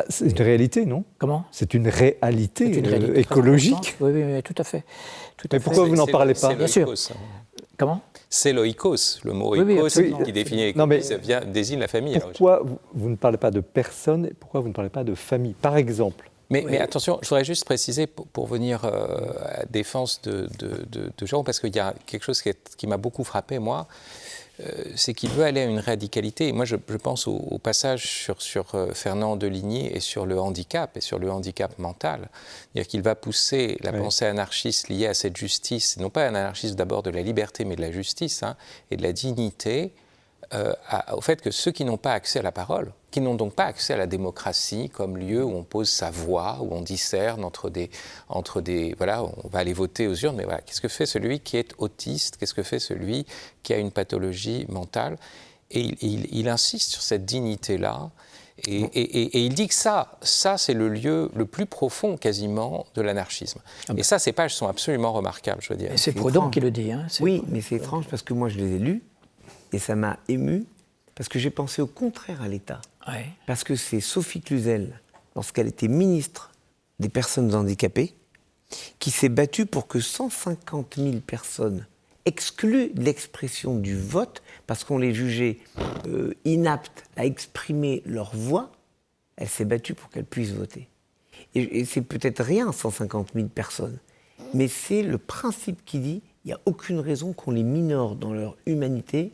C'est une réalité, non? Comment? C'est une réalité, écologique. Oui, tout à fait. Mais pourquoi vous n'en parlez pas? Bien sûr. Comment? C'est l'oikos, le mot oikos qui définit désigne la famille. Pourquoi vous ne parlez pas de personne et pourquoi vous ne parlez pas de famille, par exemple? Mais attention, je voudrais juste préciser, pour venir à la défense de Jérôme, parce qu'il y a quelque chose qui m'a beaucoup frappé, moi, c'est qu'il veut aller à une radicalité. Et moi, je pense au passage sur Fernand Deligny et sur le handicap mental. C'est-à-dire qu'il va pousser la pensée anarchiste liée à cette justice, non pas un anarchisme d'abord de la liberté, mais de la justice et de la dignité, au fait que ceux qui n'ont pas accès à la parole, qui n'ont donc pas accès à la démocratie comme lieu où on pose sa voix, où on discerne entre des voilà, on va aller voter aux urnes, mais voilà, qu'est-ce que fait celui qui est autiste, qu'est-ce que fait celui qui a une pathologie mentale? Et il insiste sur cette dignité-là, et il dit que ça c'est le lieu le plus profond quasiment de l'anarchisme. Et ça, ces pages sont absolument remarquables, je veux dire. Et c'est Proudhon qui le dit. Oui, mais c'est étrange parce que moi je les ai lus, et ça m'a ému, parce que j'ai pensé au contraire à l'État. Ouais. Parce que c'est Sophie Cluzel, lorsqu'elle était ministre des personnes handicapées, qui s'est battue pour que 150 000 personnes exclues de l'expression du vote, parce qu'on les jugeait inaptes à exprimer leur voix, elle s'est battue pour qu'elles puissent voter. Et c'est peut-être rien, 150 000 personnes, mais c'est le principe qui dit qu'il n'y a aucune raison qu'on les minore dans leur humanité,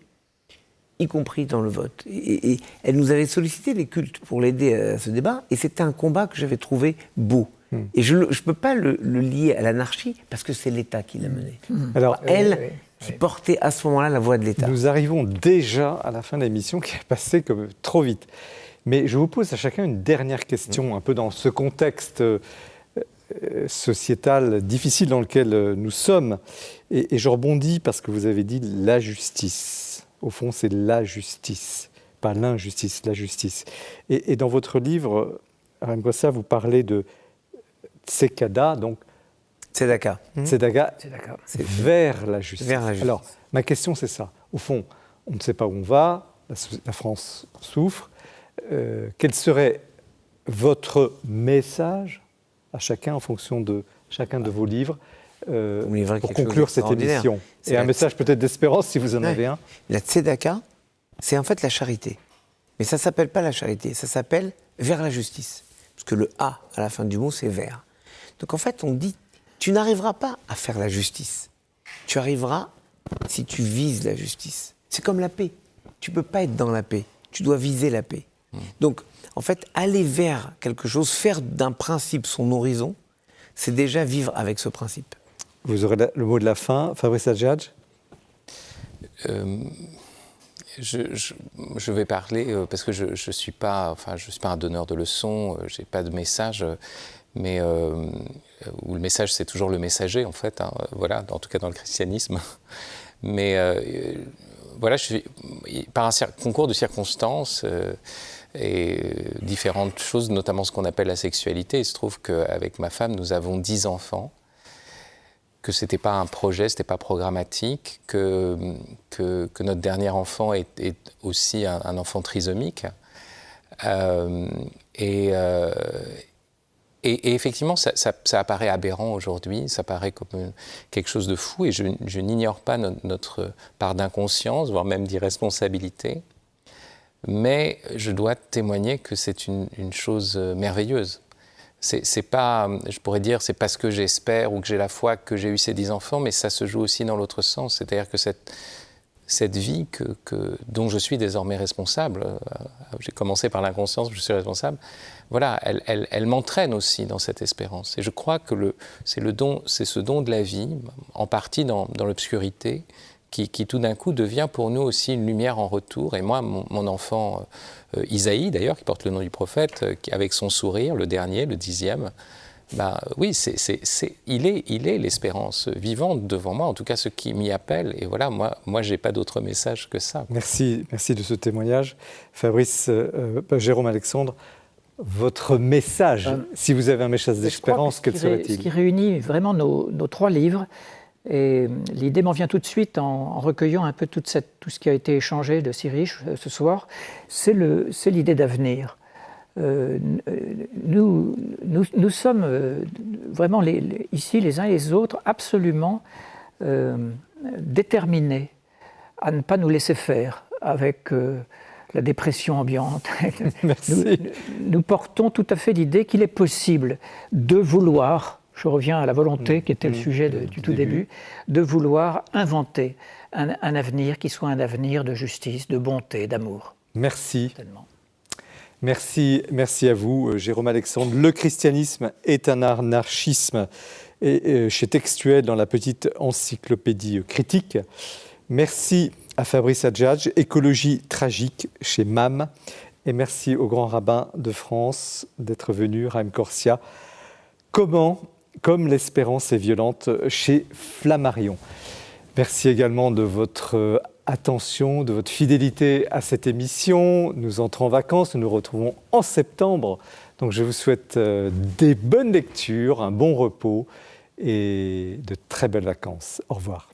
y compris dans le vote. Et elle nous avait sollicité les cultes pour l'aider à ce débat, et c'était un combat que j'avais trouvé beau. Et je ne peux pas le lier à l'anarchie, parce que c'est l'État qui l'a mené. Alors, elle, qui portait à ce moment-là la voix de l'État. Nous arrivons déjà à la fin de l'émission, qui est passée comme trop vite. Mais je vous pose à chacun une dernière question, un peu dans ce contexte sociétal difficile dans lequel nous sommes. Et je rebondis parce que vous avez dit la justice. Au fond, c'est la justice, pas l'injustice, la justice. Et dans votre livre, Harem Gossa, vous parlez de Tzedaka, donc Tzedaka, c'est vers la justice. Alors, ma question, c'est ça. Au fond, on ne sait pas où on va, la France souffre. Quel serait votre message à chacun en fonction de chacun de vos livres pour conclure cette émission? Et un message peut-être d'espérance, si vous en avez un. La tzedaka, c'est en fait la charité. Mais ça ne s'appelle pas la charité, ça s'appelle vers la justice. Parce que le A à la fin du mot, c'est vers. Donc en fait, on dit, tu n'arriveras pas à faire la justice. Tu arriveras si tu vises la justice. C'est comme la paix. Tu ne peux pas être dans la paix, tu dois viser la paix. Donc, en fait, aller vers quelque chose, faire d'un principe son horizon, c'est déjà vivre avec ce principe. Vous aurez le mot de la fin, Fabrice Adjadj. Je vais parler parce que je suis pas un donneur de leçons, j'ai pas de message, mais où le message c'est toujours le messager en fait, voilà, en tout cas dans le christianisme. Mais voilà, par un concours de circonstances et différentes choses, notamment ce qu'on appelle la sexualité, il se trouve qu'avec ma femme nous avons 10 enfants. Que ce n'était pas un projet, ce n'était pas programmatique, que notre dernier enfant est aussi un enfant trisomique. Et effectivement, ça apparaît aberrant aujourd'hui, ça paraît comme quelque chose de fou, et je n'ignore pas notre part d'inconscience, voire même d'irresponsabilité, mais je dois témoigner que c'est une chose merveilleuse. C'est pas, je pourrais dire, c'est parce que j'espère ou que j'ai la foi que j'ai eu ces 10 enfants, mais ça se joue aussi dans l'autre sens. C'est-à-dire que cette vie dont je suis désormais responsable, j'ai commencé par l'inconscience, je suis responsable, voilà, elle m'entraîne aussi dans cette espérance. Et je crois que c'est ce don de la vie, en partie dans l'obscurité, qui tout d'un coup devient pour nous aussi une lumière en retour. Et moi, mon enfant, Isaïe d'ailleurs, qui porte le nom du prophète, avec son sourire, le dernier, le 10e, oui, il est l'espérance vivante devant moi, en tout cas ce qui m'y appelle. Et voilà, moi je n'ai pas d'autre message que ça. Merci de ce témoignage. Fabrice, Jérôme Alexandre, votre message, si vous avez un message d'espérance, quel serait-il ? Ce qui réunit vraiment nos 3 livres, Et l'idée m'en vient tout de suite en recueillant un peu tout ce qui a été échangé de si riche ce soir, c'est l'idée d'avenir. Nous sommes vraiment ici les uns et les autres absolument déterminés à ne pas nous laisser faire avec la dépression ambiante. Nous portons tout à fait l'idée qu'il est possible de vouloir, je reviens à la volonté qui était le sujet du tout début, de vouloir inventer un avenir qui soit un avenir de justice, de bonté, d'amour. Merci. Merci à vous, Jérôme Alexandre. Le christianisme est un anarchisme, et chez Textuel dans la petite encyclopédie critique. Merci à Fabrice Adjadj, Écologie tragique chez MAM. Et merci au grand rabbin de France d'être venu, Raïm Corsia. Comme l'espérance est violente chez Flammarion. Merci également de votre attention, de votre fidélité à cette émission. Nous entrons en vacances, nous nous retrouvons en septembre. Donc je vous souhaite des bonnes lectures, un bon repos et de très belles vacances. Au revoir.